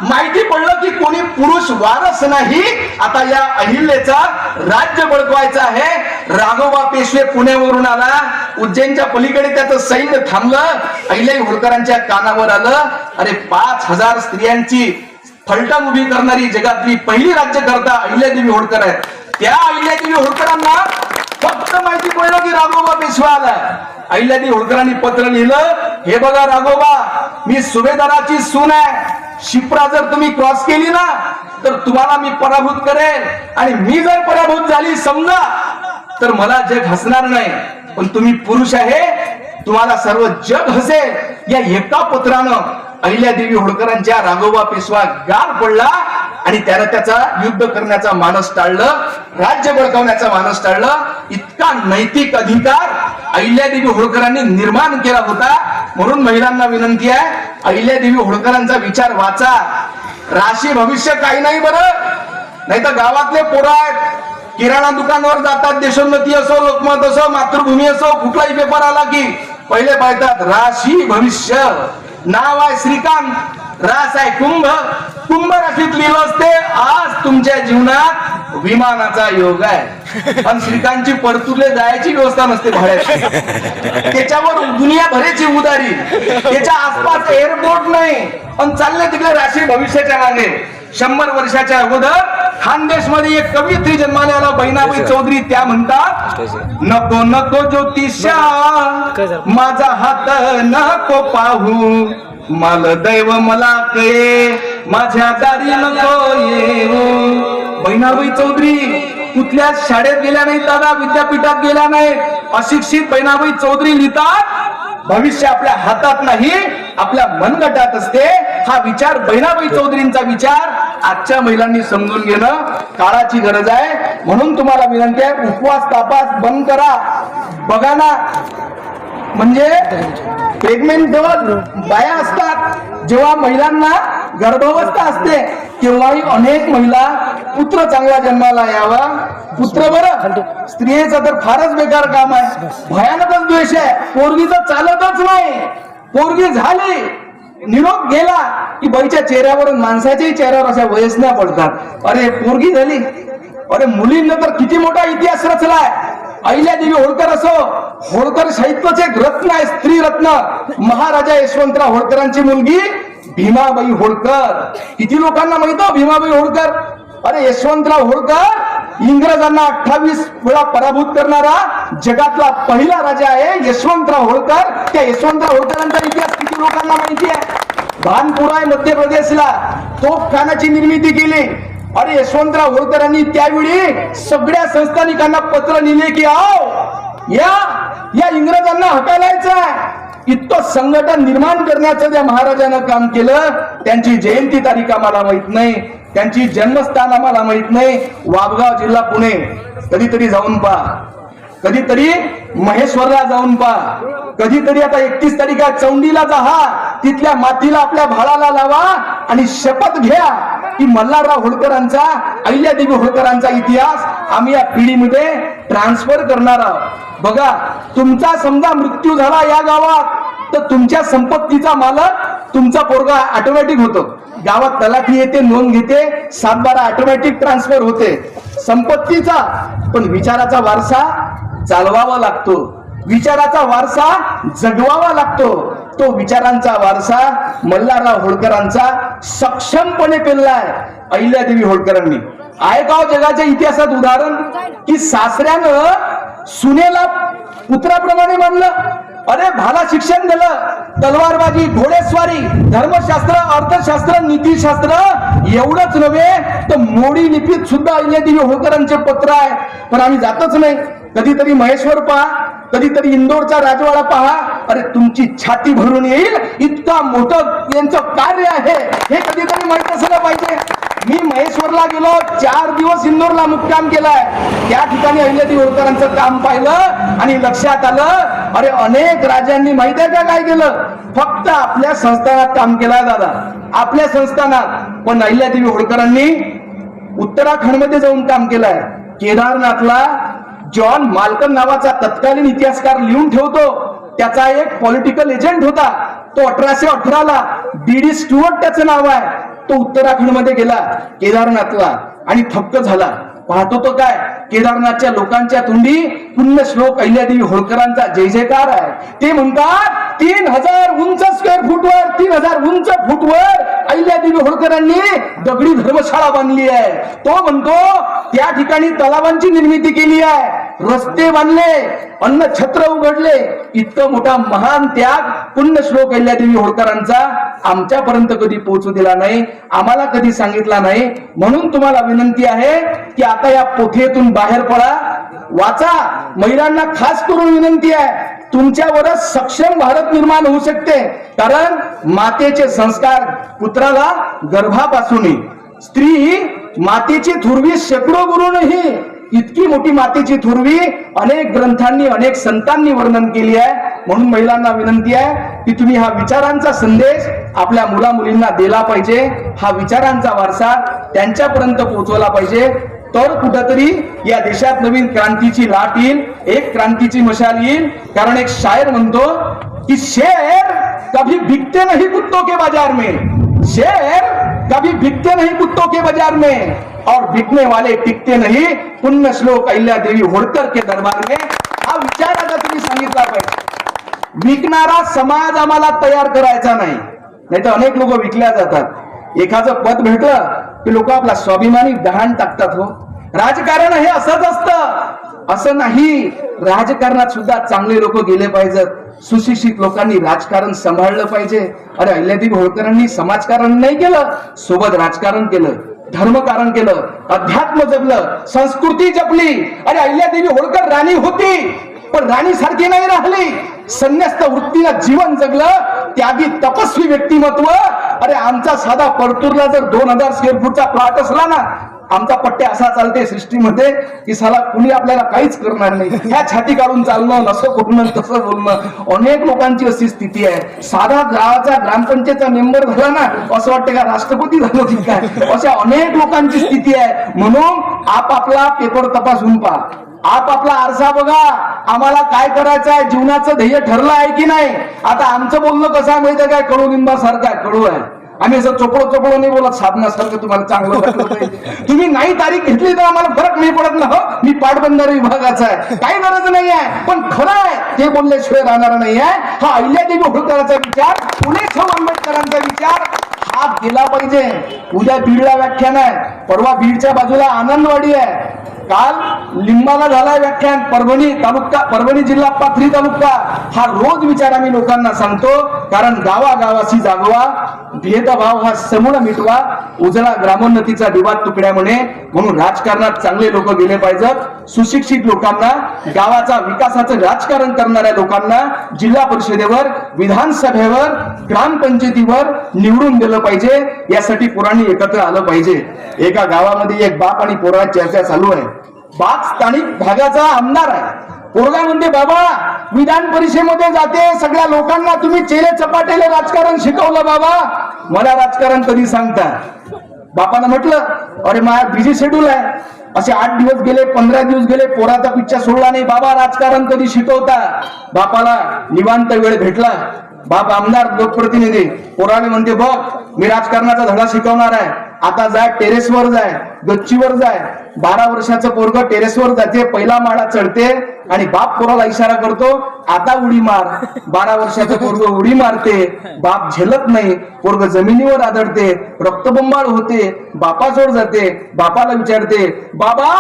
माहिती पडलं की कोणी पुरुष वारस नाही, आता या अहिल्याचा राज्य बळकवायचं आहे. राघोबा पेशवे पुण्यावरून आला, उज्जैनच्या पलीकडे त्याचं सैन्य थांबलं. अहिल्यादेवी होळकरांच्या कानावर आलं, अरे 5000 स्त्रियांची फलटण उभी करणारी जगातली पहिली राज्यकर्ता अहिल्यादेवी होळकर आहेत. त्या अहिल्यादेवी होळकरांना फक्त माहिती पडलं की राघोबा पेशवा आला. अहिल्यादेवी होळकरांनी पत्र लिहिलं, हे बघा राघोबा, मी सुभेदाराची सून आहे. शिप्रा जर तुम्ही क्रॉस केली ना तर तुम्हाला मी पराभूत करेन, आणि मी जर पराभूत झाली समजा तर मला जग हसणार नाही. पण तुम्ही पुरुष आहे, तुम्हाला सर्व जग हसेल. या एका पत्रानं अहिल्यादेवी होळकरांच्या राघोबा पेशवा गार पडला आणि त्यानं त्याचा युद्ध करण्याचा मानस टाळलं, राज्य बळकावण्याचा मानस टाळलं. इतका नैतिक अधिकार अहिल्यादेवी होळकरांनी निर्माण केला होता. म्हणून महिलांना विनंती आहे, अहिल्यादेवी होळकरांचा विचार वाचा. राशी भविष्य काही नाही बरं. नाही तर गावातले पोरं आहेत, किराणा दुकानावर जातात, देशोन्नती असो, लोकमत असो, मातृभूमी असो, कुठलाही पेपर आला की पहिले पाहतात राशी भविष्य. नाव आहे श्रीकांत, रास आहे कुंभ. कुंभ राशीत लिहिलं असते आज तुमच्या जीवनात विमानाचा योग आहे. पण श्रीकांतची परतुरले जायची व्यवस्था नसते भाड्याची. त्याच्यावर दुनिया भरेची उदारी, त्याच्या आसपास एअरपोर्ट नाही, पण चालले तिकडे राशी भविष्याच्या मागे. 100 वर्षाच्या अगोदर खानदेश मध्ये एक कवयित्री जन्माला आला, बहिणाबाई चौधरी. त्या म्हणतात, नको नको ज्योतिषा माझा हात नको पाहू, माल दैव मला कळे माझ्या दारी नको येऊ. बहिणाबाई चौधरी कुठल्या शाळेत गेल्या नाही दादा, विद्यापीठात गेल्या नाही. अशिक्षित बहिणाबाई चौधरी लिहितात, भविष्य आपल्या हातात नाही, आपल्या मनगटात असते. हा विचार बहिणाबाई चौधरींचा विचार आजच्या महिलांनी समजून घेणं काळाची गरज आहे. म्हणून तुम्हाला विनंती आहे, उपवास तापास बंद करा. बघा ना, म्हणजे प्रेग्नेंट बाया असतात, जेव्हा महिलांना गर्भावस्था असते तेव्हाही अनेक महिला पुत्र चांगला जन्माला यावा. पुत्र बरं, स्त्रियेचं तर फारच बेकार काम आहे, भयानकच द्वेष आहे. पोरगीचं चालतच नाही. पोरगी झाली, निरोप गेला की बाईच्या चेहऱ्यावरून माणसाच्याही चेहऱ्यावर अशा वयसण्या पडतात. अरे पोरगी झाली, अरे मुलींना तर किती मोठा इतिहास रचलाय. अहिल्यादेवी होळकर असो, होळकर साहित्याचे एक रत्न आहे, स्त्री रत्न. महाराजा यशवंतराव होळकरांची मुलगी भीमाबाई होळकर. किती लोकांना माहित हो भीमाबाई होळकर? अरे यशवंतराव होळकर इंग्रजांना 28 वेळा पराभूत करणारा जगातला पहिला राजा आहे यशवंतराव होळकर. त्या यशवंतराव होळकरांचा इतिहास किती लोकांना माहिती आहे? भानपुरा आहे मध्य प्रदेशला, तोफखानाची निर्मिती केली. अरे यशवंतराव होळकरांनी त्यावेळी सगळ्या संस्थानिकांना पत्र लिहिले की आओ या इंग्रजांना हटायलायचं आहे. इतकं संघटन निर्माण करण्याचं त्या महाराजानं काम केलं. त्यांची जयंती तारीख आम्हाला माहित नाही, त्यांची जन्मस्थान आम्हाला माहित नाही. वाबगाव जिल्हा पुणे कधीतरी जाऊन पहा, कधीतरी महेश्वरला जाऊन पहा, कधीतरी आता 31 तारीख चौंडीला जा, तिथल्या मातीला आपल्या भाळाला लावा आणि शपथ घ्या की मल्हारराव होळकरांचा, अहिल्यादेवी होळकरांचा इतिहास आम्ही या पिढीमध्ये ट्रान्सफर करणार आहोत. बघा, तुमचा समजा मृत्यू झाला या गावात तर तुमच्या संपत्तीचा मालक तुमचा पोरगा ऑटोमॅटिक होतो. गावात तलाठी येते, नोंद घेते, 7/12 ऑटोमॅटिक ट्रान्सफर होते संपत्तीचा. पण विचाराचा वारसा चालवावा लागतो, विचाराचा वारसा जगवावा लागतो. तो विचारांचा वारसा मल्हारराव होळकरांचा सक्षमपणे पेललाय अहिल्यादेवी होळकरांनी. आहे का जगाच्या इतिहासात उदाहरण की सासऱ्यानं सुनेला पुत्राप्रमाणे मानलं? अरे भाला शिक्षण दिलं, तलवारबाजी, घोडेस्वारी, धर्मशास्त्र, अर्थशास्त्र, नीतिशास्त्र, एवढंच नव्हे तर मोडी लिपीत सुद्धा अहिल्यादेवी होळकरांचे पत्र आहे. पण आम्ही जातच नाही. कधीतरी महेश्वर पहा, कधीतरी इंदोरचा राजवाडा पहा. अरे तुमची छाती भरून येईल इतका मोठं यांचं कार्य आहे, हे कधीतरी माहित असलं पाहिजे. मी महेश्वरला गेलो, 4 दिवस इंदोरला मुक्काम केलाय. त्या ठिकाणी अहिल्यादेवी होळकरांचं काम पाहिलं आणि लक्षात आलं, अरे अनेक राजांनी माहित आहे का काय केलं? फक्त आपल्या संस्थानात काम केलंय दादा, आपल्या संस्थानात. पण अहिल्यादेवी होळकरांनी उत्तराखंडमध्ये जाऊन काम केलंय. केदारनाथला जॉन माल्कन नावाचा तत्कालीन इतिहासकार लिहून ठेवतो, त्याचा एक पॉलिटिकल एजंट होता. तो 1818ला डी स्टुअर्ट त्याचं नाव आहे. तो उत्तराखंड मध्ये गेला केदारनाथला आणि थक्क झाला. पाहतो तो काय, केदारनाथच्या लोकांच्या तोंडी पुण्य श्लोक अहिल्यादेवी होळकरांचा जय जयकार आहे. ते म्हणतात 3000 उंच स्क्वेअर फूटवर, 3000 उंच फूटवर अहिल्यादेवी होळकरांनी दगडी धर्मशाळा बांधली आहे. तो म्हणतो त्या ठिकाणी तलावांची निर्मिती केली आहे, रस्ते बांधले, अन्न छत्र उघडले. इतकं मोठा महान त्याग पुण्य श्लोक अहिल्यादेवी होळकरांचा आमच्यापर्यंत कधी पोहोचू दिला नाही, आम्हाला कधी सांगितला नाही. म्हणून तुम्हाला विनंती आहे की आता या पोथीतून बाहेर पडा, वाचा. महिलांना खास करून विनंती आहे, तुमच्यावरच सक्षम भारत निर्माण होऊ शकते. कारण मातेचे संस्कार पुत्राला गर्भापासून, स्त्री मातेची थुरवी शेकडो गुरूनही, इतकी मोठी मातेची थुरवी अनेक ग्रंथांनी, अनेक संतांनी वर्णन केली आहे. म्हणून महिलांना विनंती आहे की तुम्ही हा विचारांचा संदेश आपल्या मुला मुलींना दिला पाहिजे. हा विचारांचा वारसा त्यांच्यापर्यंत पोहोचवला पाहिजे. तर कुठंतरी या देशात नवीन क्रांतीची लाट येईल, एक क्रांतीची मशाल येईल. कारण एक शायर म्हणतो कि शेर कभी बिकते नहीं कुत्तों के बाजार में, शेर कभी बिकते नहीं कुत्तों के बाजार में, और बिकने वाले टिकते नहीं पुण्य श्लोक अहिल्यादेवी होळकर के दरबार में. हा विचार आता तुम्ही सांगितला पाहिजे. विकणारा समाज आम्हाला तयार करायचा नाही, नाही तर अनेक लोक विकल्या जातात. एखादं पद भेटलं की लोक आपला स्वाभिमानी गहाण टाकतात. हो, राजकारण हे असंच असतं असं नाही. राजकारणात सुद्धा चांगले लोक गेले पाहिजेत, सुशिक्षित लोकांनी राजकारण सांभाळलं पाहिजे. अरे अहिल्यादेवी होळकरांनी समाजकारण नाही केलं, सोबत राजकारण केलं, धर्मकारण केलं, अध्यात्म जपलं, संस्कृती जपली. अरे अहिल्यादेवी होळकर राणी होती, पण राणी सारखी नाही राहिली. संन्यस्त वृत्तीनं जीवन जगलं, त्यागी तपस्वी व्यक्तिमत्व. अरे आमचा साधा परतूरला जर 2000 स्क्वेअर फूटचा प्लॉट असला ना, आमचा पट्ट्या असा चालते सृष्टीमध्ये की साला कुणी आपल्याला काहीच करणार नाही. ह्या छाती काढून चालणं, नसं कुठणं, तसं बोलणं, अनेक लोकांची अशी स्थिती आहे. साधा गावाचा ग्रामपंचायतचा मेंबर झाला ना, असं वाटतं का राष्ट्रपती झालो की काय, अशा अनेक लोकांची स्थिती आहे. म्हणून आपापला पेपर तपासून पहा, आपापला आरसा बघा. आम्हाला काय करायचं आहे, जीवनाचं ध्येय ठरलं आहे की नाही. आता आमचं बोलणं कसं आहे माहिती आहे काय, कडुलिंबासारखं आहे, कडू आहे. आम्ही असं चोपडो नाही बोलत, साधनासारखं तुम्हाला चांगलं वाटलं पाहिजे. तुम्ही नाही तारीख घेतली तर आम्हाला फरक नाही पडत ना. हो, मी पाटबंधारे विभागाचा आहे, काही गरज नाही आहे, पण खरं आहे ते बोलल्याशिवाय राहणार नाही आहे. हा अहिल्यादेवी होळकरांचा विचार, फुले शाहू आंबेडकरांचा विचार हा गेला पाहिजे. उद्या बीडला व्याख्यान आहे, परवा बीडच्या बाजूला आनंदवाडी आहे, काल लिंबाला झालाय व्याख्यान, परभणी जिल्हा पाथरी तालुका. हा रोज विचार आम्ही लोकांना सांगतो, कारण गावागावाशी जागवा, भेदभाव हा समूळ मिटवा, उजळा ग्रामोन्नतीचा दिवा तुकड्या म्हणून राजकारणात चांगले लोक गेले पाहिजेत. सुशिक्षित लोकांना, गावाचा विकासाचं राजकारण करणाऱ्या लोकांना जिल्हा परिषदेवर, विधानसभेवर, ग्रामपंचायतीवर निवडून दिलं पाहिजे. यासाठी पोरांनी एकत्र आलं पाहिजे. एका गावामध्ये एक बाप आणि पोराची चर्चा चालू आहे. बाप स्थानिक भागाचा आमदार आहे. पोरगा म्हणते, बाबा विधान परिषदेमध्ये जाते, सगळ्या लोकांना तुम्ही चेले चपाटेले राजकारण शिकवलं, बाबा मला राजकारण कधी सांगता. बापानं म्हटलं, अरे माझ्या बिझी शेड्यूल आहे, असे 8 दिवस गेले, 15 दिवस गेले, पोराचा पिच्चा सोडला नाही, बाबा राजकारण कधी शिकवता. बापाला निवांत वेळ भेटला. बाप आमदार, लोकप्रतिनिधी, पोराने म्हणते, बघ मी राजकारणाचा धडा शिकवणार आहे, आता जाय टेरेसवर जाय, गच्चीवर जाय. 12 वर्षाचं पोरग टेरेसवर जाते, पहिला माळा चढते आणि बाप पोराला इशारा करतो, आता उडी मार. 12 वर्षाचं पोरग उडी मारते, बाप झेलत नाही, पोरग जमिनीवर आदळते, रक्तबंबाळ होते, बापाजवळ जाते, बापाला विचारते, बाबा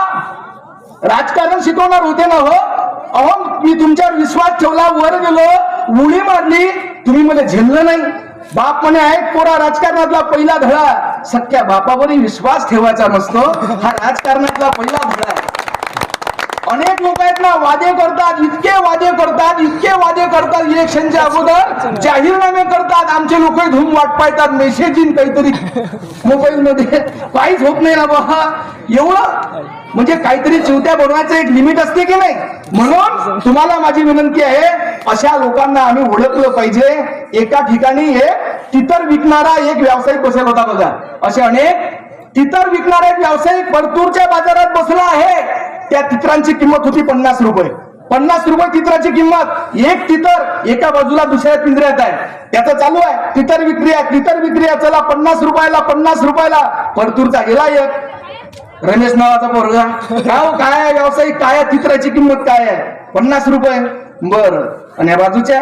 राजकारण शिकवणार होते ना हो, अहो मी तुमच्यावर विश्वास ठेवला, वर गेलो, उडी मारली, तुम्ही मला झेललं नाही. बाप म्हणे, आहे पोरा राजकारणातला पहिला धडा, सख्या बापावरही विश्वास ठेवायचा नसतो, हा राजकारणातला पहिला धडा आहे. अनेक लोक आहेत ना, वादे करतात, इतके वादे करतात, इलेक्शनच्या अगोदर जाहीरनामे करतात, आमचे लोक धूम वाट पाहतात, मेसेज इन काहीतरी मोबाईल मध्ये, काहीच होत नाही ना बाबा. एवढं म्हणजे काहीतरी चिवत्या बनवायचं एक लिमिट असते की नाही. म्हणून तुम्हाला माझी विनंती आहे, अशा लोकांना आम्ही ओळखलं पाहिजे. एका ठिकाणी एक तितर विकणारा एक व्यावसायिक बसेल होता बघा, असे अनेक तितर विकणारा एक व्यावसायिक परतूरच्या बाजारात बसला आहे. त्या तितरांची किंमत होती 50 रुपये. 50 रुपये तितराची किंमत. एक तितर एका बाजूला दुसऱ्या पिंजऱ्यात आहे, त्याचं चालू आहे तितर विक्री आहे, चला 50 रुपयाला. परतूरचा गेला एक रमेश नावाचा पोरगा, काय व्यावसायिक, काय तितराची किंमत काय आहे, 50 रुपये. बर, आणि या बाजूच्या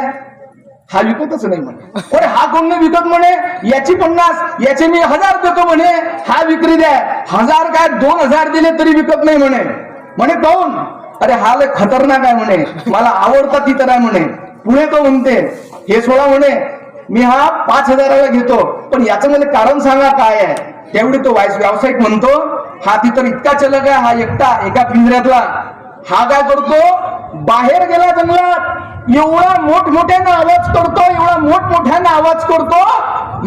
हा विकतच नाही म्हणे. अरे हा कोण नाही विकत म्हणे, याची 50, याचे मी 1000 देतो म्हणे, हा विक्री द्या. 1000 काय 2000 दिले तरी विकत नाही म्हणे काऊन, अरे हा लय खतरनाक आहे म्हणे, मला आवडता तितर आहे म्हणे. पुढे तो म्हणते, हे सोडा म्हणे, मी हा 5000ला घेतो, पण याचं मला कारण सांगा काय आहे. तेवढी तो व्यावसायिक म्हणतो, हा तितर इतका चलक आहे, हा एकटा एका पिंजऱ्यातला, हा काय करतो, बाहेर गेला जंगलात, एवढा मोठमोठ्यानं आवाज करतो,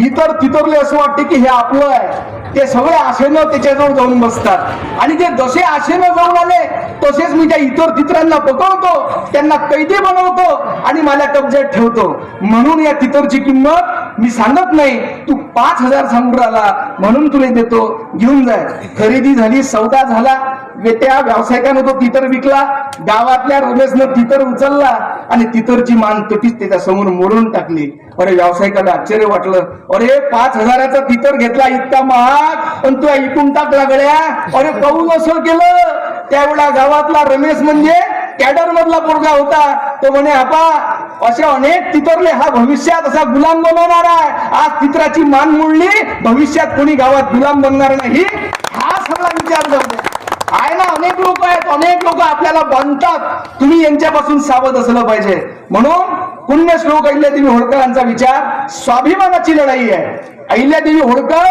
इतर तितरले असं वाटते की हे आपलं आहे. ते सगळे आशेनं त्याच्याजवळ जाऊन बसतात, आणि ते जसे आशेनं जाऊन आले तसेच मी त्या इतर तितरांना पकडतो, त्यांना कैदी बनवतो आणि माझ्या कब्जात ठेवतो. म्हणून या तितरची किंमत मी सांगत नाही, तू 5000 सांगून राहिला म्हणून तुला देतो, घेऊन जाय. खरेदी झाली, सौदा झाला, त्या व्यावसायिकानं तो तितर विकला, गावातल्या रमेशनं तितर उचलला आणि तितरची मान तटीच त्याच्या समोर मोडून टाकली. अरे व्यावसायिकाला आश्चर्य वाटलं, अरे 5000चा तितर घेतला इतका महाग, पण तू ऐकून टाकला गड्या, अरे काऊन असं केलं. त्यावेळा गावातला रमेश म्हणजे कॅडर मधला पोरगा होता, तो म्हणे, आपा असे अनेक तितरले, हा भविष्यात असा गुलाम बनवणार आहे. आज तितराची मान मोडली, भविष्यात कोणी गावात गुलाम बनणार नाही, हा सगळा विचार करतो आहे ना. अनेक लोक आहेत, अनेक लोक आपल्याला बांधतात, तुम्ही यांच्यापासून सावध असलं पाहिजे. म्हणून पुण्यश्लोक अहिल्यादेवी होळकरांचा विचार स्वाभिमानाची लढाई आहे. अहिल्यादेवी होळकर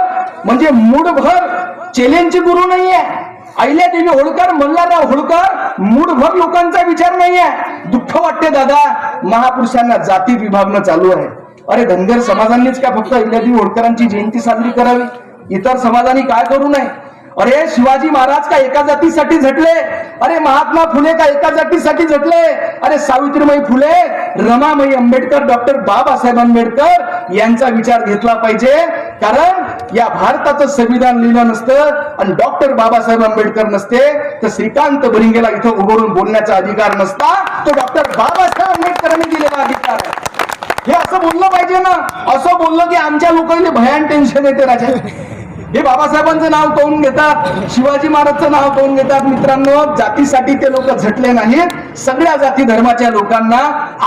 म्हणजे मूठभर चेलेंची गुरु नाही आहे. अहिल्यादेवी होळकर, मल्हारराव होळकर मूठभर लोकांचा विचार नाही आहे. दुःख वाटते दादा, महापुरुषांना जाती विभागणं चालू आहे. अरे धनगर समाजांनीच का फक्त अहिल्यादेवी होळकरांची जयंती साजरी करावी, इतर समाजांनी काय करू नये. अरे शिवाजी महाराज का एका जातीसाठी झटले, अरे महात्मा फुले का एका जातीसाठी झटले, अरे सावित्रीबाई फुले, रमाबाई आंबेडकर, डॉक्टर बाबासाहेब आंबेडकर यांचा विचार घेतला पाहिजे. कारण या भारताचं संविधान लिहिलं नसतं आणि डॉक्टर बाबासाहेब आंबेडकर नसते तर श्रीकांत बरिंगेला इथं उभारून बोलण्याचा अधिकार नसता, तो डॉक्टर बाबासाहेब आंबेडकरांनी दिलेला अधिकार आहे. हे असं असं बोललं पाहिजे ना. असं बोललं की आमच्या लोकांना भयान टेन्शन येते राजा. हे बाबासाहेबांचं नाव तोंड घेतात, शिवाजी महाराजचं नाव तोंड घेतात. मित्रांनो, जातीसाठी ते लोक झटले नाहीत. सगळ्या जाती धर्माच्या लोकांना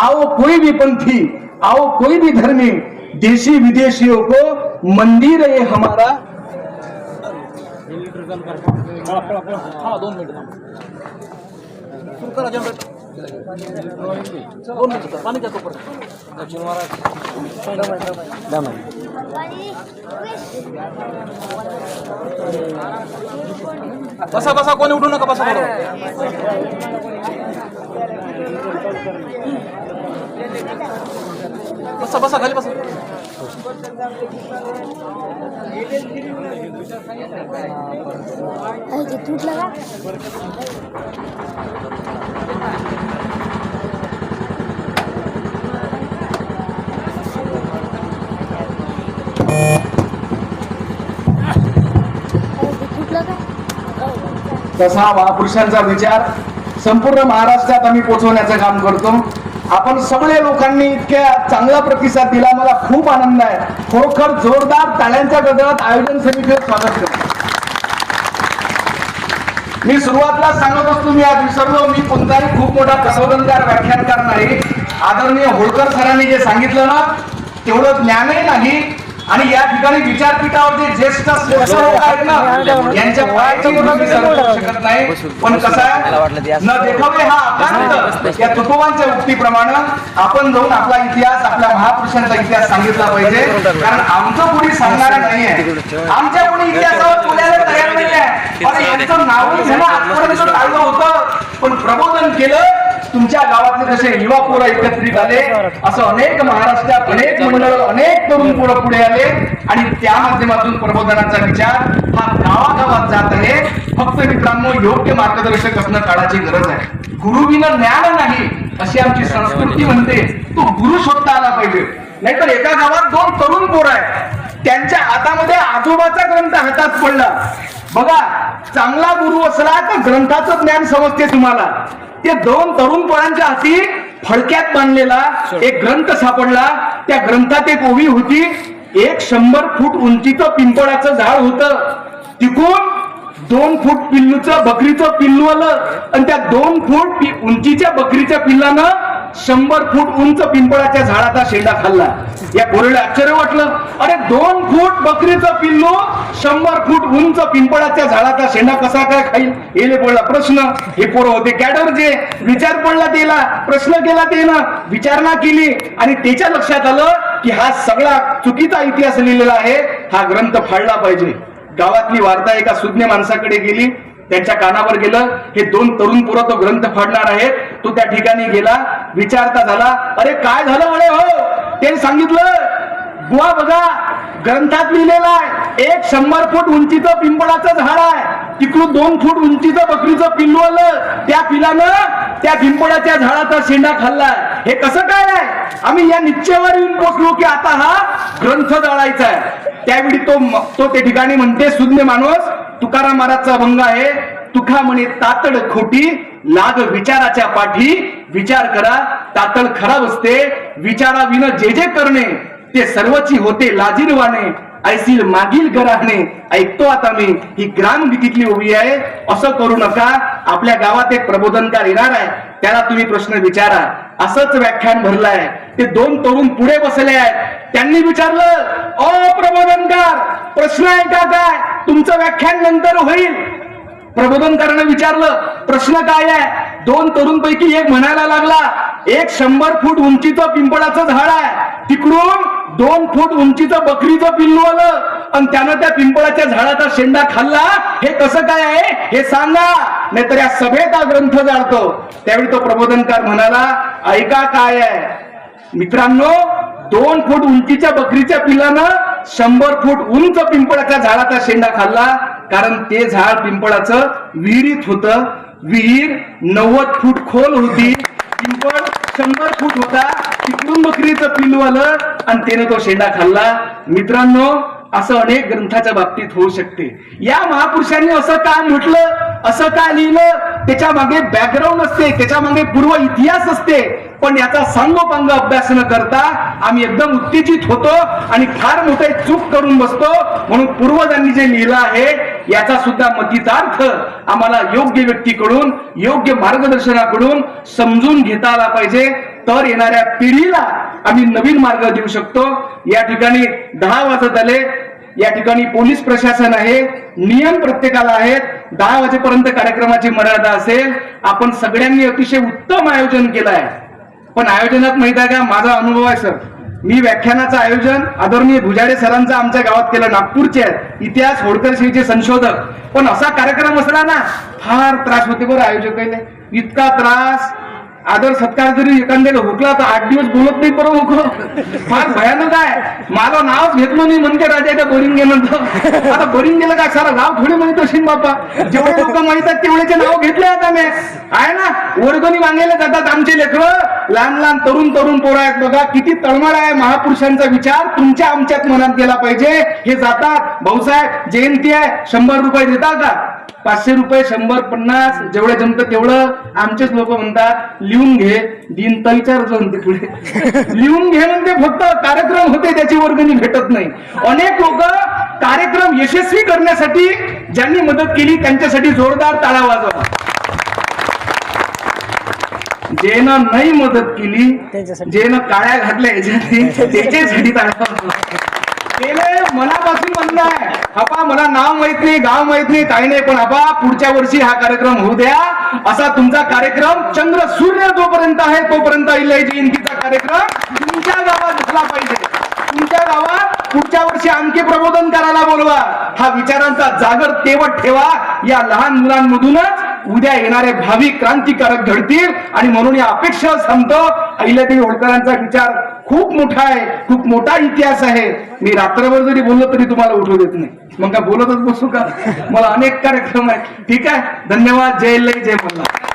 आओ कोई भी पंथी, आओ कोई भी धर्मी, देशी विदेशियों को मंदिर है हमारा. बसा बसा, कोणी उठू नका, बसा बरोबर. बसा बसा, खाली बसा. तसा महापुरुषांचा विचार संपूर्ण महाराष्ट्रात आम्ही पोहोचवण्याचं काम करतो. आपण सगळे लोकांनी इतक्या चांगला प्रतिसाद दिला, मला खूप आनंद आहे. खरोखर जोरदार टाळ्यांच्या गजरात आयोजन समितीचं स्वागत करतो. मी सुरुवातीला सांगत असतो, मी आज विसरलो, मी कोणताही खूप मोठा प्रबोधनकार व्याख्यानकार नाही. आदरणीय होळकर सरांनी जे सांगितलं ना, तेवढं ज्ञानही नाही. आणि या ठिकाणी विचारपीठावर जे ज्येष्ठ श्रेष्ठ लोक आहेत ना, यांच्या पायाची मी सर करू शकत नाही. पण कसं आहे, न देखावे हा आकांत, या तुकोबांच्या उक्तीप्रमाणे आपण जाऊन आपला इतिहास, आपल्या महापुरुषांचा इतिहास सांगितला पाहिजे. कारण आमचं कोणी सांगणार नाहीये, आमच्या कोणी इतिहासावर बोलायला तयार नाहीये. आणि यांचं नावही झालं आजपर्यंत टाळलं होतं, पण प्रबोधन केलं. तुमच्या गावातले जसे युवा पोरं एकत्रित आले, असं अनेक महाराष्ट्रात अनेक मंडळ, अनेक तरुण पोरं पुढे आले आणि त्या माध्यमातून प्रबोधनाचा विचार हा गावागावात जात आहे. फक्त मित्रांनो, योग्य मार्गदर्शक असणं काळाची गरज आहे. गुरुविना ज्ञान नाही, अशी आमची संस्कृती म्हणते. तो गुरु शोधता आला पाहिजे. नाहीतर एका गावात 2 तरुण पोरं आहेत, त्यांच्या हातामध्ये आजोबाचा ग्रंथ हातात पडला. बघा, चांगला गुरु असला तर ग्रंथाचं ज्ञान समजते तुम्हाला. ते 2 तरुण पोरांच्या हाती फडक्यात बांधलेला एक ग्रंथ सापडला. त्या ग्रंथात एक ओवी होती. एक 100 फूट उंचीचं पिंपळाचं झाड होतं. तिकून 2 फूट पिल्लूचं बकरीचं पिल्लू आलं आणि त्या 2 फूट उंचीच्या बकरीच्या पिल्लानं 100 फूट उंच पिंपळाच्या झाडाचा शेंडा खाल्ला. या पोरीला आश्चर्य वाटलं, अरे 2 फूट बकरीचं पिल्लू 100 फूट उंच पिंपळाच्या झाडाचा शेंडा कसा काय खाईल? येले पडला प्रश्न. हे पोरं होते कॅडरचे, विचार पडला त्याला, प्रश्न केला त्यानं, विचारणा केली आणि त्याच्या लक्षात आलं की हा सगळा चुकीचा इतिहास लिहिलेला आहे, हा ग्रंथ फाडला पाहिजे. गावातली वार्ता एका सुज्ञ माणसाकडे गेली, त्यांच्या कानावर गेलं, हे 2 तरुण पोरं तो ग्रंथ फाडणार आहेत. तो त्या ठिकाणी गेला, विचारता झाला, अरे काय झालं म्हणे हो? ते सांगितलं, बुवा बघा, ग्रंथात लिहिलेलं आहे एक 100 फूट उंचीचं पिंपळाचं झाड आहे, तिकडून 2 फूट उंचीचं बकरीचं पिल्लू आलं, त्या पिलानं त्या पिंपळाच्या झाडाचा शेंडा खाल्लाय. हे कसं काय आहे? आम्ही या निश्चयावर येऊन पोचलो की आता हा ग्रंथ जाळायचा आहे. त्यावेळी तो त्या ठिकाणी म्हणते, सुज्ञ माणूस, तुकाराम महाराजचा अभंग आहे, तुका म्हणे तातड खोटी, लाग विचाराच्या पाठी, विचार करा तातड खराब असते, विचाराविन जे जे करणे, ते सर्वची होते लाजीरवाणे, ऐसील मागील गराहणे. ऐकतो आता मी, ही ग्रामगीतीतली ओवी आहे. असं करू नका. आपल्या गावात एक प्रबोधनकार येणार आहे, त्याला तुम्ही प्रश्न विचारा. असंच व्याख्यान भरलंय. ते 2 तरुण पुढे बसले आहेत, त्यांनी विचारलं, ओ प्रबोधनकार, प्रश्न आहे का काय? तुमचं व्याख्यान नंतर होईल. प्रबोधनकारानं विचारलं, प्रश्न काय आहे? 2 तरुण पैकी एक म्हणायला लागला, एक 100 फूट उंचीचं पिंपळाचं झाड आहे, तिकडून 2 फूट उंचीचं बकरीचं पिल्लू आलं आणि त्यानं त्या पिंपळाच्या झाडाचा शेंडा खाल्ला. हे कसं काय आहे हे सांगा, नाहीतर या सभेत हा ग्रंथ जाळतो. त्यावेळी तो प्रबोधनकार म्हणाला, ऐका काय आहे मित्रांनो, 2 फूट उंचीच्या बकरीच्या पिल्लानं 100 फूट उंच पिंपळाच्या झाडाचा शेंडा खाल्ला. कारण ते झाड पिंपळाचं विहिरीत होतं. विहीर 90 फूट खोल होती, पिंपळ 100 फूट होता, तिकडून बकरीचं पिल्लू आलं आणि त्याने तो शेंडा खाल्ला. मित्रांनो, असं अनेक ग्रंथाच्या बाबतीत होऊ शकते. या महापुरुषांनी असं काय म्हटलं, असं काय लिहिलं, त्याच्या मागे बॅकग्राऊंड असते, त्याच्या मागे पूर्व इतिहास असते. पण याचा सांगोपांग अभ्यास न करता आम्ही एकदम उत्तेजित होतो आणि फार मोठे चूक करून बसतो. म्हणून पूर्वजांनी जे लिहिलं आहे याचा सुद्धा मतितार्थ आम्हाला योग्य व्यक्तीकडून योग्य मार्गदर्शनाकडून समजून घेता आला पाहिजे. तर येणाऱ्या पिढीला आम्ही नवीन मार्ग देऊ शकतो. या ठिकाणी 10 वाजत आले. या ठिकाणी पोलीस प्रशासन आहे, नियम प्रत्येकाला आहेत. 10 वाजेपर्यंत कार्यक्रमाची मर्यादा असेल. आपण सगळ्यांनी अतिशय उत्तम आयोजन केलं आहे. पण आयोजनात माहित आहे का, माझा अनुभव आहे सर, मी व्याख्यानाचं आयोजन आदरणीय भुजाडे सरांचं आमच्या गावात केलं. नागपूरचे आहेत, इतिहास होळकरशाहीचे संशोधक. पण असा कार्यक्रम असला ना फार त्रास होते बरं आयोजकांना. इतका त्रास, आदर सत्कार जरी एखाद्याला हुकला तर 8 दिवस बोलत नाही बरं हुक. फार भयानक आहे. मला नावच घेतलं नाही म्हणते राजाच्या बोरिंग गेलं. आता बोरिंग गेलं का सारा गाव थोडे माहित असेल बापा. जेवढे लोक माहित आहेत तेवढ्याचे नाव घेतले आता मी आहे ना. वर्गणी मागायला जातात आमचे लेकरं, लहान लहान तरुण पोरं आहेत. बघा किती तळमळ आहे. महापुरुषांचा विचार तुमच्या आमच्यात मनात गेला पाहिजे. हे जातात, भाऊसाहेब जयंती आहे 100 रुपये देतात का? 500 रुपये, 100, 50 जेवढे जमतं तेवढं. आमचेच लोक म्हणतात लिहून घे, दिन तर विचारच म्हणते पुढे. लिहून घे म्हणते, फक्त कार्यक्रम होते त्याची वर्गणी भेटत नाही. अनेक लोक कार्यक्रम यशस्वी करण्यासाठी ज्यांनी मदत केली त्यांच्यासाठी जोरदार टाळ्या वाजवा. जेनं नाही मदत केली, जेनं काळ्या घातल्या याच्यासाठी त्याच्यासाठी टाळ्या वाजवा. मनापासून म्हणणं आहे. आपा मला नाव माहित नाही, गाव माहित नाही, काही नाही, पण आपा पुढच्या वर्षी हा कार्यक्रम होऊ द्या. असा तुमचा कार्यक्रम चंद्र सूर्य जोपर्यंत आहे तोपर्यंत अहिल्याई जयंतीचा कार्यक्रम तुमच्या गावात झाला पाहिजे. तुमच्या गावात पुढच्या वर्षी आणखी प्रबोधन करायला बोलवा. हा विचारांचा जागर तेवत ठेवा. या लहान मुलांमधूनच उद्या येणारे भावी क्रांतिकारक घडतील. आणि म्हणून या अपेक्षा सांगतो, अहिल्यादेवी होळकरांचा विचार खूप मोठा आहे, खूप मोठा इतिहास आहे. मी रात्रभर जरी बोललो तरी तुम्हाला उठवू देत नाही. मग काय बोलतच बसू का? मला अनेक कार्यक्रम आहेत. ठीक आहे, धन्यवाद. जय लई जय मल्हार.